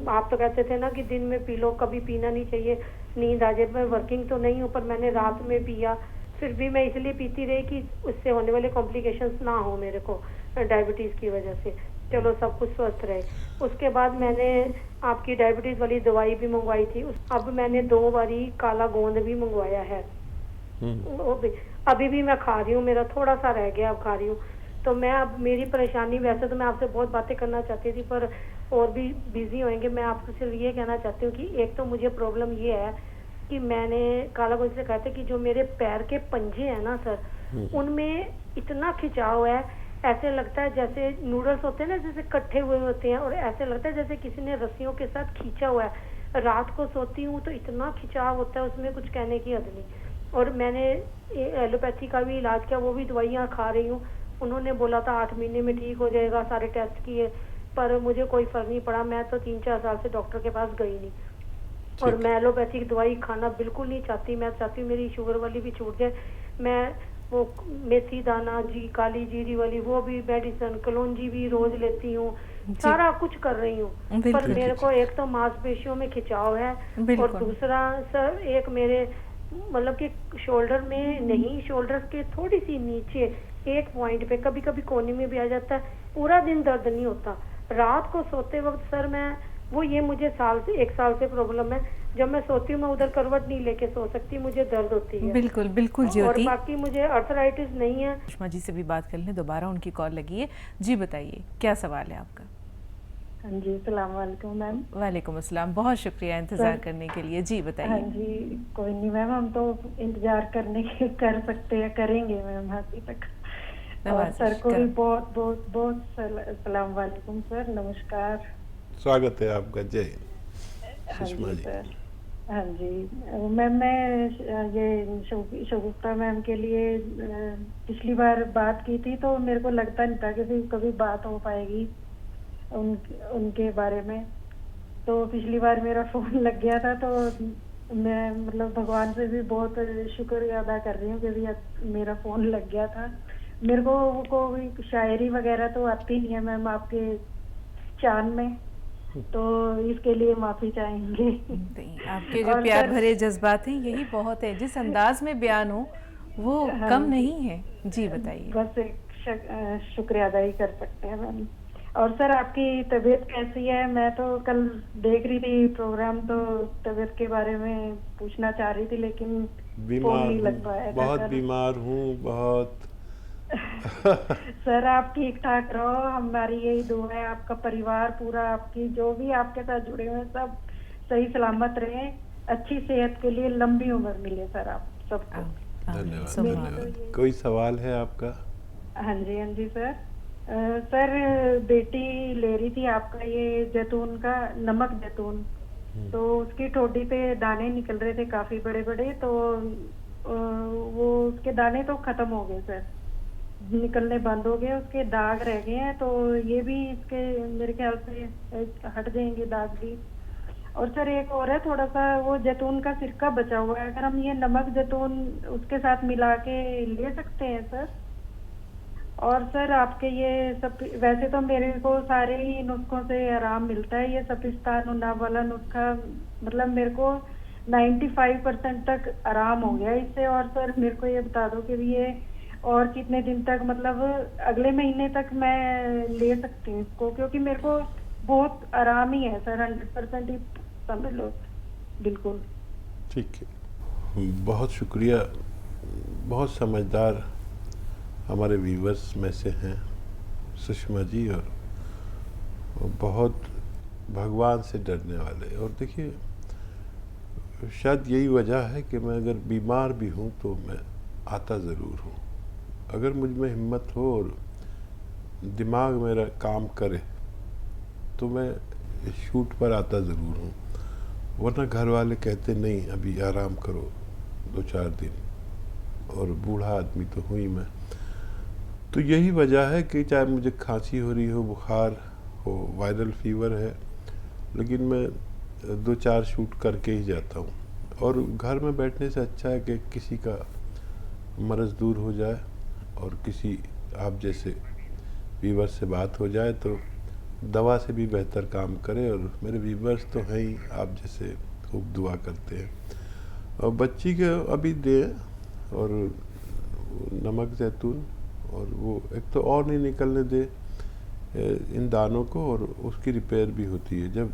आप तो कहते थे ना कि दिन में पी लो, कभी पीना नहीं चाहिए, नींद आ जाए। मैं वर्किंग तो नहीं हूँ, पर मैंने रात में पिया, फिर भी मैं इसलिए पीती रही कि उससे होने वाले कॉम्प्लिकेशंस ना हो मेरे को डायबिटीज़ की वजह से। चलो सब कुछ स्वस्थ रहे। उसके बाद मैंने आपकी डायबिटीज़ वाली दवाई भी मंगवाई थी। अब मैंने 2 बारी काला गोंद भी मंगवाया है, वो भी अभी भी मैं खा रही हूँ, मेरा थोड़ा सा रह गया, अब खा रही हूँ। तो मैं अब मेरी परेशानी, वैसे तो मैं आपसे बहुत बातें करना चाहती थी पर और भी बिजी होंगे। मैं आपसे सिर्फ ये कहना चाहती हूँ कि एक तो मुझे प्रॉब्लम ये है कि मैंने काला गोंद से कहा था कि जो मेरे पैर के पंजे हैं ना सर, उनमें इतना खिंचाव है, ऐसे लगता है जैसे नूडल्स होते हैं ना, जैसे इकट्ठे हुए होते हैं, और ऐसे लगता है जैसे किसी ने रस्सियों के साथ खींचा हुआ है। रात को सोती हूँ तो इतना खिंचाव होता है उसमें, कुछ कहने की हद नहीं। और मैंने एलोपैथी का भी इलाज किया, वो भी दवाइयाँ खा रही हूँ। उन्होंने बोला था 8 महीने में ठीक हो जाएगा, सारे टेस्ट किए, पर मुझे कोई फर्क नहीं पड़ा। मैं तो 3-4 साल से डॉक्टर के पास गई नहीं, और मैं एलोपैथी की दवाई खाना बिल्कुल नहीं चाहती। मैं चाहती हूँ मेरी शुगर वाली भी छूट जाए। मैं वो मेथी दाना जी, काली जीरी वाली वो भी मेडिसिन, कलौंजी भी रोज लेती हूँ, सारा कुछ कर रही हूँ, पर मेरे को एक तो मांसपेशियों में खिंचाव है, और दूसरा सर एक मेरे मतलब कि शोल्डर में नहीं, शोल्डर के थोड़ी सी नीचे एक पॉइंट पे कभी कभी कोने में भी आ जाता है। पूरा दिन दर्द नहीं होता, रात को सोते वक्त सर मैं वो ये मुझे 1 साल से प्रॉब्लम है। जब मैं सोती हूँ मैं उधर करवट नहीं लेके सो सकती, मुझे दर्द होती है। बिल्कुल बिल्कुल ज्योति। और बाकी मुझे अर्थराइटिस नहीं है। सुषमा जी से भी बात कर लें, दोबारा उनकी कॉल लगी है। जी बताइए, क्या सवाल है आपका? हाँ जी, अस्सलाम वालेकुम मैम। वालेकुम अस्सलाम, बहुत शुक्रिया इंतज़ार करने के लिए। जी बताइए। हाँ जी, कोई नहीं मैम, हम तो इंतजार कर सकते हैं, करेंगे मैम आगे तक। और सर को भी बहुत बहुत बहुत अस्सलाम वालेकुम सर, नमस्कार, स्वागत है आपका। जय हाँ सुषमा जी जी। सर। हाँ जी मैम, मैं ये शगुफ्ता मैम के लिए पिछली बार बात की थी, तो मेरे को लगता नहीं था कि कभी बात हो पाएगी उनके बारे में। तो पिछली बार मेरा फोन लग गया था, तो मैं मतलब भगवान से भी बहुत शुक्रिया अदा कर रही हूँ कि भी मेरा फोन लग गया था। मेरे को शायरी वगैरह तो आती नहीं है मैम आपके चांद में, तो इसके लिए माफी चाहेंगे। आपके जो प्यार भरे जज्बात हैं यही बहुत है, जिस अंदाज में बयान हो वो कम नहीं है। जी बताइए। बस एक शुक्रिया अदा ही कर सकते हैं मैम। और सर आपकी तबीयत कैसी है? मैं तो कल देख रही थी प्रोग्राम, तो तबीयत के बारे में पूछना चाह रही थी, लेकिन बीमार नहीं लग पाया। बहुत बीमार हूँ, बहुत। सर आप ठीक ठाक रहो, हमारी यही दुआ है, आपका परिवार पूरा, आपकी जो भी आपके साथ जुड़े हुए हैं सब सही सलामत रहे, अच्छी सेहत के लिए लंबी उम्र मिले सर आप सबको। धन्यवाद धन्यवाद। कोई सवाल है आपका? हाँ जी सर। सर बेटी ले रही थी आपका ये जैतून का, नमक जैतून, तो उसकी ठोडी पे दाने निकल रहे थे काफी बड़े बड़े, तो वो उसके दाने तो खत्म हो गए सर, निकलने बंद हो गए, उसके दाग रह गए हैं। तो ये भी इसके मेरे ख्याल से हट जाएंगे दाग भी। और सर एक और है, थोड़ा सा वो जैतून का सिरका बचा हुआ है, अगर हम ये नमक जैतून उसके साथ मिला के ले सकते हैं सर? और सर आपके ये सब, वैसे तो मेरे को सारे ही नुस्खों से आराम मिलता है, ये सपिस्तान उन्नाव वाला नुस्खा मतलब मेरे को 95% तक आराम हो गया इससे। और सर मेरे को ये बता दो कि ये और कितने दिन तक, मतलब अगले महीने तक मैं ले सकती हूँ इसको, क्योंकि मेरे को बहुत आराम ही है सर, 100% ही समझ लो, बिल्कुल। ठीक है, बहुत शुक्रिया। बहुत समझदार हमारे व्यूवर्स में से हैं सुषमा जी, और बहुत भगवान से डरने वाले। और देखिए, शायद यही वजह है कि मैं अगर बीमार भी हूँ तो मैं आता ज़रूर हूँ। अगर मुझ में हिम्मत हो और दिमाग मेरा काम करे तो मैं शूट पर आता ज़रूर हूँ, वरना घर वाले कहते नहीं अभी आराम करो 2-4 दिन, और बूढ़ा आदमी तो हूँ ही मैं। तो यही वजह है कि चाहे मुझे खांसी हो रही हो, बुखार हो, वायरल फीवर है, लेकिन मैं 2-4 शूट करके ही जाता हूँ। और घर में बैठने से अच्छा है कि किसी का मर्ज़ दूर हो जाए और किसी आप जैसे वीवर से बात हो जाए तो दवा से भी बेहतर काम करे। और मेरे वीवर्स तो हैं ही आप जैसे, खूब दुआ करते हैं। और बच्ची के अभी दे और नमक ज़ैतून, और वो एक तो और नहीं निकलने दे इन दानों को, और उसकी रिपेयर भी होती है। जब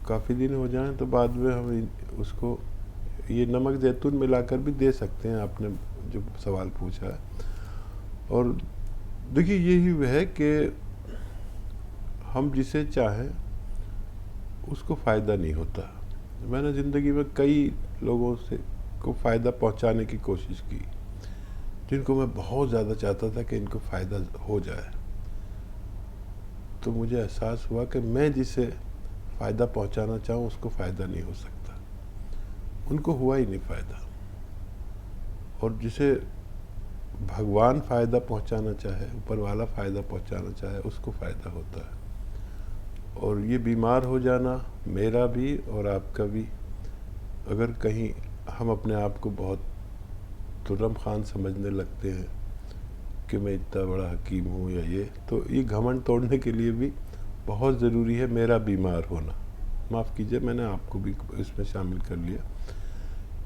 काफ़ी दिन हो जाएं तो बाद में हम उसको ये नमक ज़ैतून मिलाकर भी दे सकते हैं, आपने जो सवाल पूछा है। और देखिए यही वह है कि हम जिसे चाहें उसको फ़ायदा नहीं होता। मैंने ज़िंदगी में कई लोगों से को फ़ायदा पहुंचाने की कोशिश की, जिनको मैं बहुत ज़्यादा चाहता था कि इनको फ़ायदा हो जाए। तो मुझे एहसास हुआ कि मैं जिसे फ़ायदा पहुंचाना चाहूँ उसको फ़ायदा नहीं हो सकता, उनको हुआ ही नहीं फ़ायदा। और जिसे भगवान फ़ायदा पहुंचाना चाहे, ऊपर वाला फ़ायदा पहुंचाना चाहे, उसको फ़ायदा होता है। और ये बीमार हो जाना मेरा भी और आपका भी, अगर कहीं हम अपने आप को बहुत तुर्रम खान समझने लगते हैं कि मैं इतना बड़ा हकीम हूँ या ये, तो ये घमंड तोड़ने के लिए भी बहुत ज़रूरी है मेरा बीमार होना। माफ़ कीजिए, मैंने आपको भी इसमें शामिल कर लिया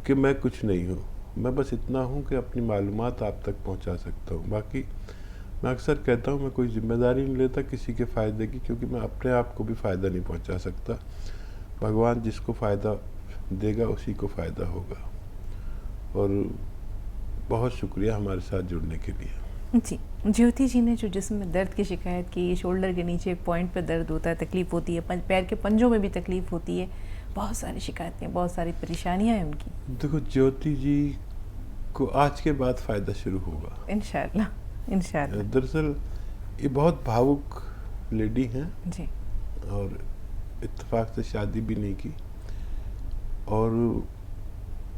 कि मैं कुछ नहीं हूँ, मैं बस इतना हूँ कि अपनी मालूमात आप तक पहुँचा सकता हूँ। बाकी मैं अक्सर कहता हूँ मैं कोई जिम्मेदारी नहीं लेता किसी के फ़ायदे की, क्योंकि मैं अपने आप को भी फ़ायदा नहीं पहुँचा सकता। भगवान जिसको फ़ायदा देगा उसी को फ़ायदा होगा। और बहुत शुक्रिया हमारे साथ जुड़ने के लिए। जी, ज्योति जी ने जो जिस्म में दर्द की शिकायत की, शोल्डर के नीचे एक पॉइंट पे दर्द होता है, तकलीफ़ होती है, पैर के पंजों में भी तकलीफ़ होती है, बहुत सारी शिकायतें, बहुत सारी परेशानियाँ हैं उनकी। देखो ज्योति जी को आज के बाद फ़ायदा शुरू होगा इंशाल्लाह, इंशाल्लाह। दरअसल ये बहुत भावुक लेडी हैं जी, और इत्तेफाक से शादी भी नहीं की, और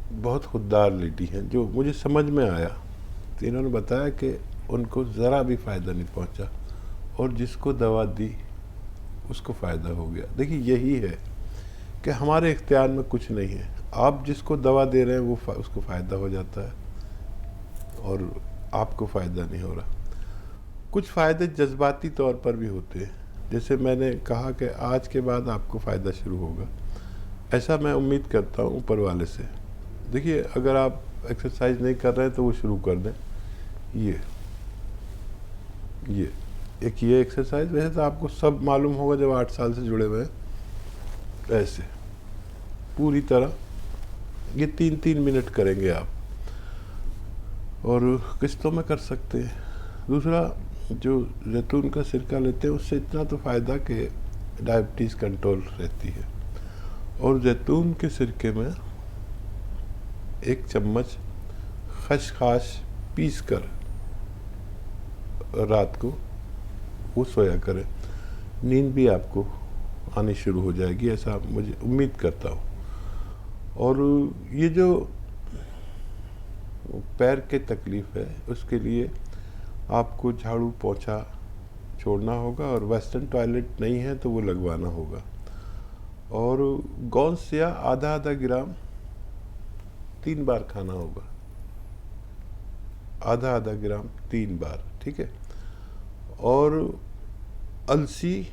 बहुत खुददार लेडी हैं, जो मुझे समझ में आया। तो इन्होंने बताया कि उनको ज़रा भी फ़ायदा नहीं पहुंचा, और जिसको दवा दी उसको फ़ायदा हो गया। देखिए यही है कि हमारे इख्तियार में कुछ नहीं है। आप जिसको दवा दे रहे हैं वो उसको फ़ायदा हो जाता है और आपको फ़ायदा नहीं हो रहा। कुछ फ़ायदे जज्बाती तौर पर भी होते हैं, जैसे मैंने कहा कि आज के बाद आपको फ़ायदा शुरू होगा, ऐसा मैं उम्मीद करता हूँ ऊपर वाले से। देखिए अगर आप एक्सरसाइज नहीं कर रहे हैं तो वो शुरू कर दें। ये ये एक्सरसाइज वैसे तो आपको सब मालूम होगा जब 8 साल से जुड़े हुए हैं। ऐसे पूरी तरह ये 3-3 मिनट करेंगे आप, और किस्तों में कर सकते हैं। दूसरा, जो जैतून का सिरका लेते हैं उससे इतना तो फ़ायदा कि डायबिटीज़ कंट्रोल रहती है। और जैतून के सिरके में 1 चम्मच खसखस पीस कर रात को वो सोया करें, नींद भी आपको आनी शुरू हो जाएगी, ऐसा मुझे उम्मीद करता हूँ। और ये जो पैर के तकलीफ़ है उसके लिए आपको झाड़ू पोछा छोड़ना होगा, और वेस्टर्न टॉयलेट नहीं है तो वो लगवाना होगा। और गौंसिया आधा ग्राम 3 बार खाना होगा, आधा ग्राम 3 बार, ठीक है। और अलसी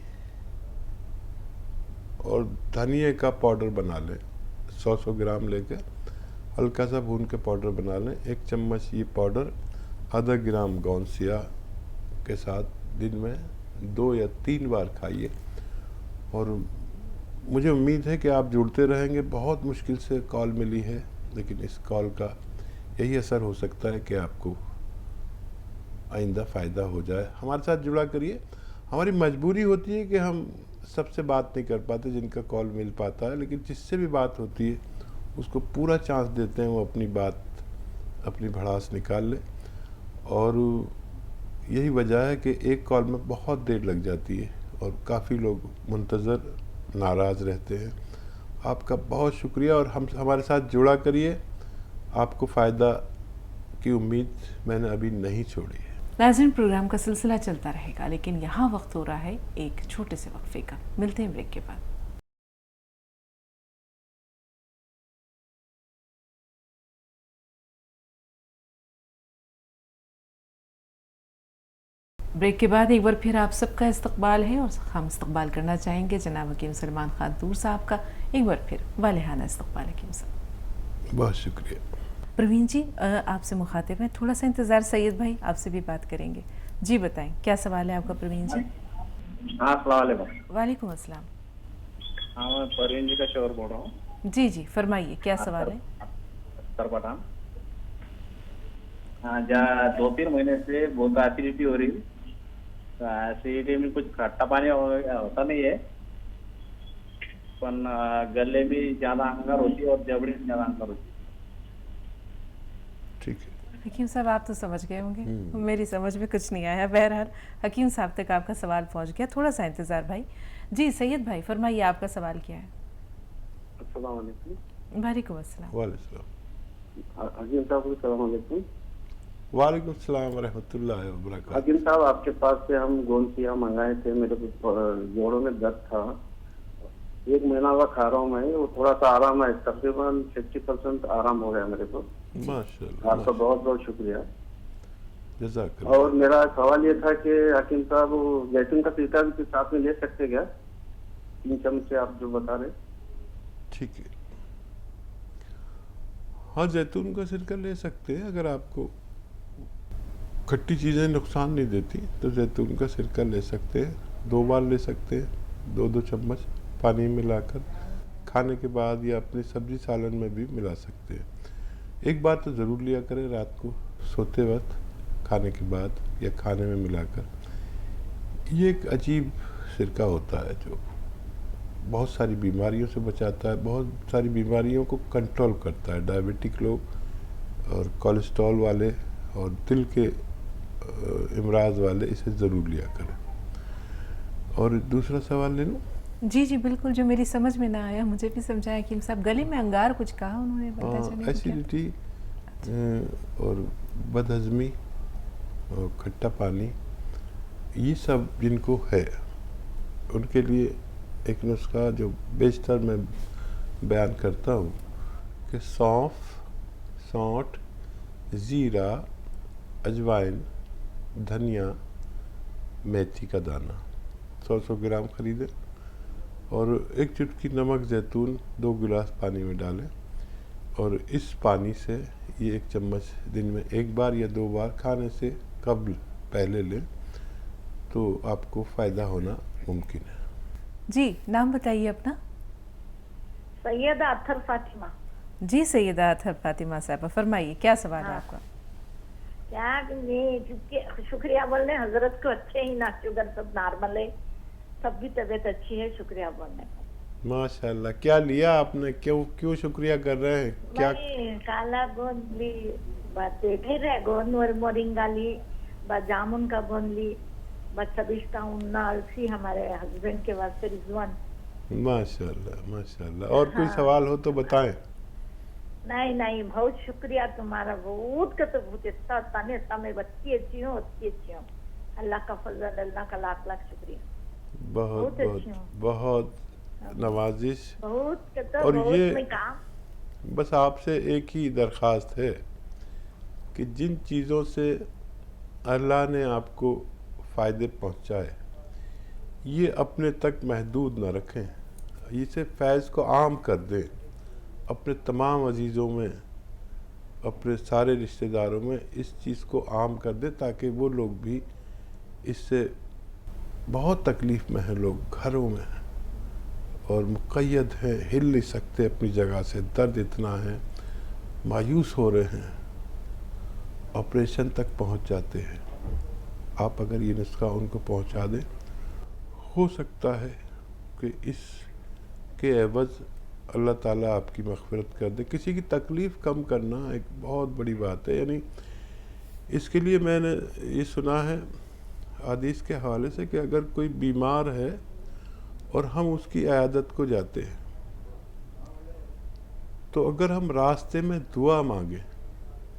और धनिए का पाउडर बना लें, 100 ग्राम लेकर हल्का सा भून के पाउडर बना लें। 1 चम्मच ये पाउडर आधा ग्राम गौंसिया के साथ दिन में 2 या 3 बार खाइए। और मुझे उम्मीद है कि आप जुड़ते रहेंगे। बहुत मुश्किल से कॉल मिली है, लेकिन इस कॉल का यही असर हो सकता है कि आपको आइंदा फ़ायदा हो जाए। हमारे साथ जुड़ा करिए। हमारी मजबूरी होती है कि हम सबसे बात नहीं कर पाते जिनका कॉल मिल पाता है, लेकिन जिससे भी बात होती है उसको पूरा चांस देते हैं वो अपनी बात, अपनी भड़ास निकाल ले। और यही वजह है कि एक कॉल में बहुत देर लग जाती है और काफ़ी लोग मुंतज़र नाराज़ रहते हैं। आपका बहुत शुक्रिया, और हमारे साथ जुड़ा करिए। आपको फ़ायदा की उम्मीद मैंने अभी नहीं छोड़ी है। नाज़रीन, प्रोग्राम का सिलसिला चलता रहेगा, लेकिन यहाँ वक्त हो रहा है एक छोटे से वक्फे का। मिलते हैं ब्रेक के बाद। ब्रेक के बाद एक बार फिर आप सबका इस्तकबाल है और हम इस्तकबाल करना चाहेंगे जनाब हकीम सलमान खातूर साहब का। एक बार फिर वालेहाना इस्तकबाल हकीम साहब। बहुत शुक्रिया। प्रवीण जी आपसे मुखातिब हैं, थोड़ा सा इंतज़ार, सैयद भाई आपसे भी बात करेंगे। जी बताएं क्या सवाल है आपका प्रवीण जी? हाँ, अस्सलाम वालेकुम। वालेकुम अस्सलाम। हाँ, मैं प्रवीण जी का शोर बोल रहा हूँ। जी जी फरमाइए क्या सवाल है? अख्तर पठान। हाँ, 2-3 महीने से बहुत एसिडिटी हो रही है। तो एसिडिटी में कुछ खट्टा पानी होता नहीं है, पर गले में ज्यादा अंगार होती है और जबड़े में ज्यादा अंगार होती है। ठीक है। हकीम साहब आप तो समझ गए होंगे, मेरी समझ में कुछ नहीं आया। बहरहाल हकीम साहब तक आपका सवाल पहुंच गया, थोड़ा सा इंतज़ार भाई। जी सैयद भाई फरमाइए आपका सवाल क्या है? अस्सलाम वालेकुम। वालेकुम अस्सलाम। हकीम साहब को सलाम वालेकुम। वालेकुम सलाम रहमतुल्लाहि व बरकातहू। हकीम साहब आपके पास से हम गोंसिया मंगाए थे, मेरे को जोड़ों में दर्द था, 1 महीना हुआ खा रहा हूँ मैं, वो थोड़ा सा आराम है, तकरीबन 50% आराम हो गया मेरे को। माशाल्लाह, आपका बहुत बहुत शुक्रिया। जज़ाकल्लाह। और मेरा सवाल ये था कि हकीम साहब वो जैतून का सिरका भी साथ में ले सकते क्या? 3 चम्मच आप जो बता रहे। ठीक है, हाँ जैतून का सिरका ले सकते हैं। अगर आपको खट्टी चीज़ें नुकसान नहीं देती तो जैतून का सिरका ले सकते हैं। 2 बार ले सकते हैं, 2-2 चम्मच पानी मिलाकर खाने के बाद, या अपनी सब्जी सालन में भी मिला सकते हैं। एक बार तो ज़रूर लिया करें रात को सोते वक्त, खाने के बाद या खाने में मिलाकर। ये एक अजीब सिरका होता है जो बहुत सारी बीमारियों से बचाता है, बहुत सारी बीमारियों को कंट्रोल करता है। डायबिटिक लोग और कोलेस्ट्रॉल वाले और दिल के इमराज वाले इसे ज़रूर लिया करें। और दूसरा सवाल ले लूँ? जी जी बिल्कुल, जो मेरी समझ में ना आया मुझे भी समझाया हकीम साहब। गले में अंगार कुछ कहा उन्होंने, पता चले एसिडिटी और बदहजमी और खट्टा पानी, ये सब जिनको है उनके लिए एक नुस्खा जो बेशतर मैं बयान करता हूँ कि सौंफ, सौंठ, ज़ीरा, अजवाइन, धनिया, मेथी का दाना 100-100 ग्राम खरीदें और 1 चुटकी नमक जैतून 2 गिलास पानी में डालें और इस पानी से ये 1 चम्मच दिन में 1 बार या 2 बार खाने से कब्ल पहले लें तो आपको फ़ायदा होना मुमकिन है। जी नाम बताइए अपना। सैयदा अत्तर फातिमा। जी सैयदा अत्तर फातिमा साहब फरमाइए क्या सवाल है आपका? क्या शुक्रिया बोलने हजरत को, अच्छे ही ना, शुगर सब नॉर्मल है, सब भी तबीयत अच्छी है, शुक्रिया बोलने का। माशाल्लाह। क्या लिया आपने? क्यों शुक्रिया कर रहे हैं? क्या काला गोंद ली, फिर गोंद और मोरिंगा ली, जामुन का गोंद ली, सबिस्ता उन्ना अलसी हमारे हस्बैंड के वास्ते रिजवान। माशाल्लाह माशाल्लाह। और कोई सवाल हो तो बताएं। नहीं नहीं, बहुत शुक्रिया तुम्हारा, बहुत का तो बहुत इतना तने तमे बच्ची अच्छी हूँ, अच्छी अच्छी हूँ, अल्लाह का फजल, अल्लाह का लाख लाख शुक्रिया। बहुत बहुत बहुत नवाजिश। बहुत और ये में काम बस आपसे एक ही दरख्वास्त है कि जिन चीज़ों से अल्लाह ने आपको फ़ायदे पहुँचाए ये अपने तक महदूद न रखें, इसे फैज़ को आम कर दें, अपने तमाम अजीज़ों में, अपने सारे रिश्तेदारों में इस चीज़ को आम कर दें ताकि वो लोग भी इससे, बहुत तकलीफ़ में हैं लोग, घरों में और मुक़य्यद हैं, हिल नहीं सकते अपनी जगह से, दर्द इतना है, मायूस हो रहे हैं, ऑपरेशन तक पहुंच जाते हैं। आप अगर ये नुस्खा उनको पहुंचा दें, हो सकता है कि इसके एवज़ अल्लाह ताला आपकी मग़फ़िरत कर दे। किसी की तकलीफ़ कम करना एक बहुत बड़ी बात है। यानी इसके लिए मैंने ये सुना है हदीस के हवाले से कि अगर कोई बीमार है और हम उसकी इयादत को जाते हैं तो अगर हम रास्ते में दुआ मांगे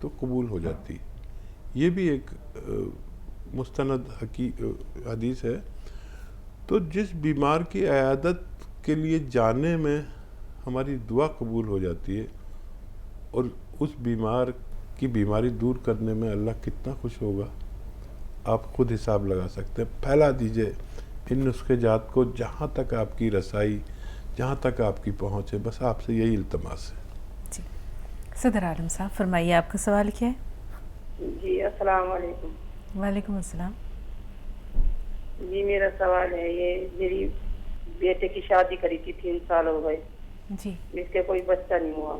तो कबूल हो जाती। ये भी एक मुस्तनद हदीस है। तो जिस बीमार की इयादत के लिए जाने में हमारी दुआ कबूल हो जाती है और उस बीमार की बीमारी दूर करने में अल्लाह कितना खुश होगा। आप खुद हिसाब लगा सकते हैं। फैला दीजिए इन नुस्खे जात को जहाँ तक आपकी रसाई, जहाँ तक आपकी पहुँच है। बस आपसे यही इल्तमास है। जी सदर आलम साहब फरमाइए, आपका सवाल क्या है? जी अस्सलाम वालेकुम। वालेकुम अस्सलाम। जी मेरा सवाल है ये, मेरी बेटे की शादी करी थी, 3 साल हो गए जी, इसके कोई बच्चा नहीं हुआ,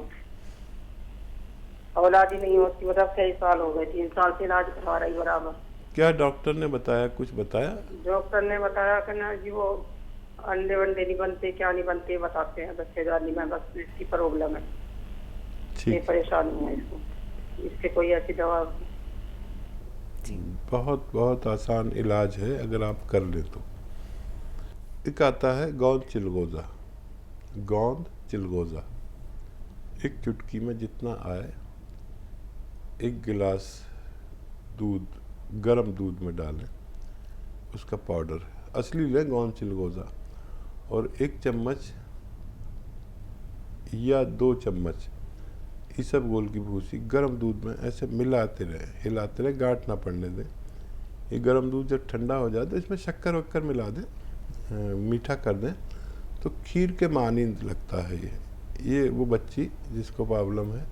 औलाद ही नहीं होती, मतलब कई साल हो गए, 3 साल से इलाज करवा रही बराबर। क्या डॉक्टर ने बताया, कुछ बताया? डॉक्टर ने बताया कि ना जी वो अंडे वंडे नहीं बनते, क्या नहीं बनते बताते हैं, बच्चेदानी में बस इसकी प्रॉब्लम है, ये ठीक, परेशानी है इसको, इसके कोई ऐसी दवा? बहुत बहुत आसान इलाज है अगर आप कर लें तो। एक आता है गोंद चिलगोज़ा। गोंद चिलगोज़ा एक चुटकी में जितना आए, 1 गिलास दूध, गर्म दूध में डालें, उसका पाउडर असली लें गोंद चिलगोज़ा, और 1 चम्मच या 2 चम्मच इसबगोल की भूसी गर्म दूध में ऐसे मिलाते रहें, हिलाते रहें, गांठ ना पड़ने दें। ये गर्म दूध जब ठंडा हो जाए तो इसमें शक्कर वक्कर मिला दें, मीठा कर दें, तो खीर के मानींद लगता है ये वो बच्ची जिसको प्रॉब्लम है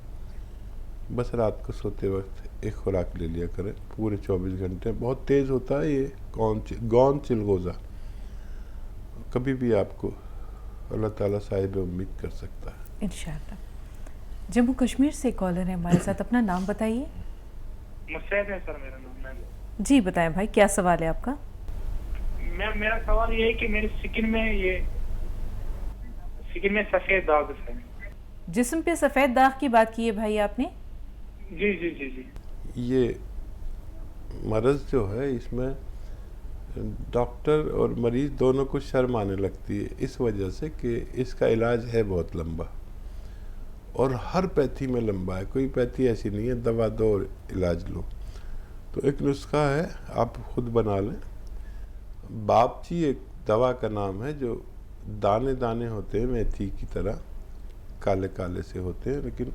बस रात को सोते वक्त एक खुराक ले लिया करें पूरे 24 घंटे। बहुत तेज़ होता है ये गोंद चिलगोज़ा, कभी भी आपको अल्लाह ताला साहिब उम्मीद कर सकता है इंशाअल्लाह। जम्मू कश्मीर से कॉलर है हमारे साथ, अपना नाम बताइए। मुस्तैद है सर मेरा नाम। जी बताएं भाई, क्या सवाल है आपका? मेरा सवाल ये है कि मेरी स्किन में सफेद दाग है। जिस्म पे सफ़ेद दाग की बात की है भाई आपने? जी जी जी जी। ये मर्ज़ जो है इसमें डॉक्टर और मरीज़ दोनों को शर्म आने लगती है, इस वजह से कि इसका इलाज है बहुत लंबा और हर पैथी में लंबा है, कोई पैथी ऐसी नहीं है दवा दो और इलाज लो। तो एक नुस्खा है, आप खुद बना लें। बापची एक दवा का नाम है, जो दाने दाने होते हैं मेथी की तरह, काले काले से होते हैं, लेकिन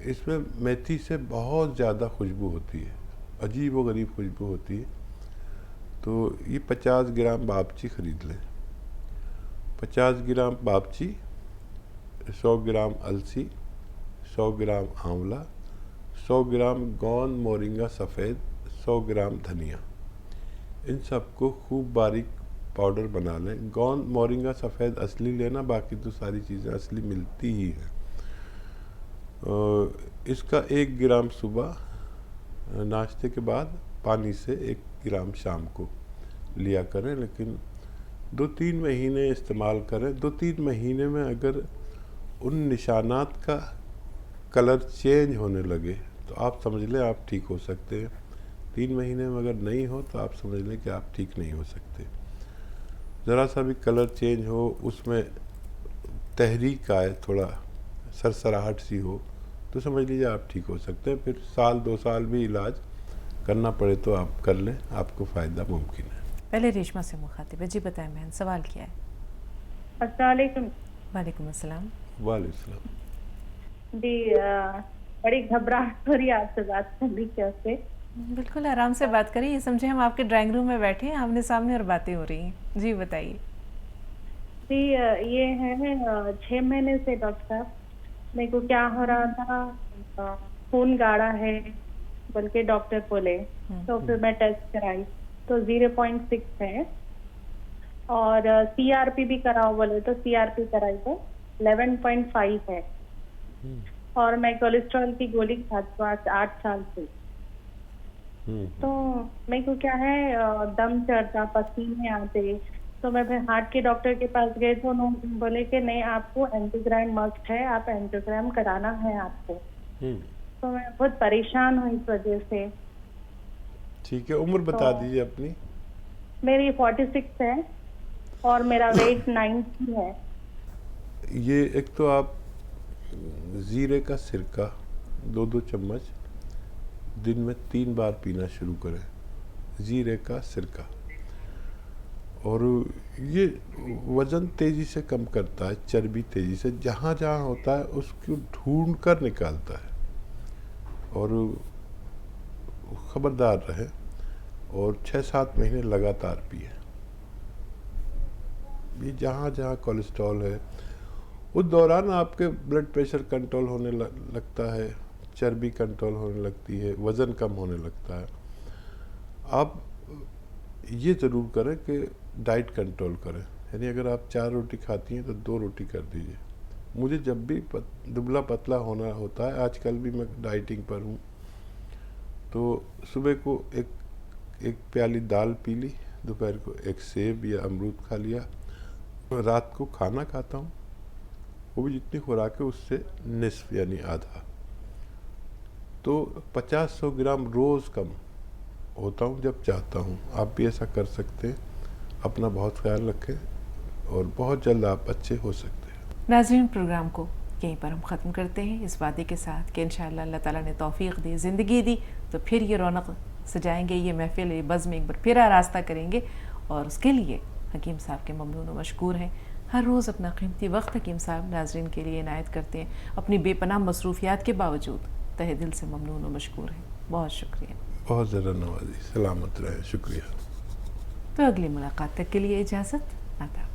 इसमें मेथी से बहुत ज़्यादा खुशबू होती है, अजीब व गरीब खुशबू होती है। तो ये 50 ग्राम बापची ख़रीद लें। 50 ग्राम बापची, 100 ग्राम अलसी, 100 ग्राम आंवला, 100 ग्राम गोंद मोरिंगा सफ़ेद, 100 ग्राम धनिया, इन सबको खूब बारीक पाउडर बना लें। गोंद मोरिंगा सफ़ेद असली लेना, बाकी तो सारी चीज़ें असली मिलती ही हैं। इसका 1 ग्राम सुबह नाश्ते के बाद पानी से, 1 ग्राम शाम को लिया करें, लेकिन 2-3 महीने इस्तेमाल करें। 2-3 महीने में अगर उन निशानात का कलर चेंज होने लगे तो आप समझ लें आप ठीक हो सकते हैं। 3 महीने में अगर नहीं हो तो आप समझ लें कि आप ठीक नहीं हो सकते। ज़रा सा भी कलर चेंज हो, उसमें तहरीक आए, थोड़ा सरसराहट सी हो, तो समझ लीजिए आप ठीक हो सकते हैं। फिर 1-2 साल भी इलाज करना पड़े तो आप कर लें, आपको फ़ायदा मुमकिन है। पहले रेशमा से मुखातिब है। जी बताएं बहन, सवाल क्या है? अस्सलाम वालेकुम। वालेकुम अस्सलाम। वालेकुम सलाम। जी बड़ी घबराहट हो रही है आपसे बात करने की वजह। बिल्कुल आराम से बात करिए, ये समझे हम आपके ड्राइंग रूम में बैठे हैं, आमने सामने और बातें हो रही हैं। जी बताइए। जी ये है 6 महीने से डॉक्टर साहब, मेरे को क्या हो रहा था, खून गाढ़ा है बल्कि डॉक्टर बोले, तो फिर मैं टेस्ट कराई तो 0.6 है, और CRP भी कराओ बोले तो CRP कराई तो 11.5 है, और मैं कोलेस्ट्रॉल की गोली खाती हूँ 8 साल से। तो मेरे को क्या है, दम चढ़ता, पसीने आते, तो मैं फिर हार्ट के डॉक्टर के पास गए तो उन्होंने बोले कि नहीं आपको एंजियोग्राम मस्ट है, आप एंजियोग्राम कराना है आपको। तो मैं बहुत परेशान हूँ इस वजह से। ठीक है, उम्र बता दीजिए अपनी। मेरी 46 है और मेरा वेट 90 है। ये एक तो आप जीरे का सिरका 2-2 चम्मच दिन में 3 बार पीना शुरू करें, जीरे का सिरका, और ये वज़न तेज़ी से कम करता है, चर्बी तेज़ी से जहाँ जहाँ होता है उसको ढूंढ कर निकालता है। और ख़बरदार रहे, और 6-7 महीने लगातार पिए। ये जहाँ जहाँ कोलेस्ट्रॉल है उस दौरान आपके ब्लड प्रेशर कंट्रोल होने लगता है, चर्बी कंट्रोल होने लगती है, वज़न कम होने लगता है। आप ये ज़रूर करें कि डाइट कंट्रोल करें, यानी अगर आप 4 रोटी खाती हैं तो 2 रोटी कर दीजिए। मुझे जब भी दुबला पतला होना होता है, आजकल भी मैं डाइटिंग पर हूँ, तो सुबह को एक प्याली दाल पी ली, दोपहर को एक सेब या अमरूद खा लिया, रात को खाना खाता हूँ, वो भी जितनी खुराक है उससे निस्फ यानी आधा। तो 50-100 ग्राम रोज़ कम होता हूँ जब चाहता हूँ। आप भी ऐसा कर सकते हैं। अपना बहुत ख्याल रखें और बहुत जल्द आप अच्छे हो सकते हैं। नाज़रीन, प्रोग्राम को यहीं पर हम ख़त्म करते हैं इस वादे के साथ कि इंशाअल्लाह अल्लाह ताला ने तौफीक दी, ज़िंदगी दी तो फिर ये रौनक सजाएंगे, ये महफिल, ये बज़्म एक बार फिर आरास्ता करेंगे। और उसके लिए हकीम साहब के ममनून व मशकूर हैं। हर रोज़ अपना कीमती वक्त हकीम साहब नाज़रीन के लिए इनायत करते हैं। अपनी बेपनाह मसरूफ़ियात के बावजूद तहे दिल से ममनून व मशकूर हैं। बहुत शुक्रिया। बहुत ज़रा नवाजी, सलामत रहे, शुक्रिया। तो अगली मुलाकात तक के लिए इजाज़त, आदाब।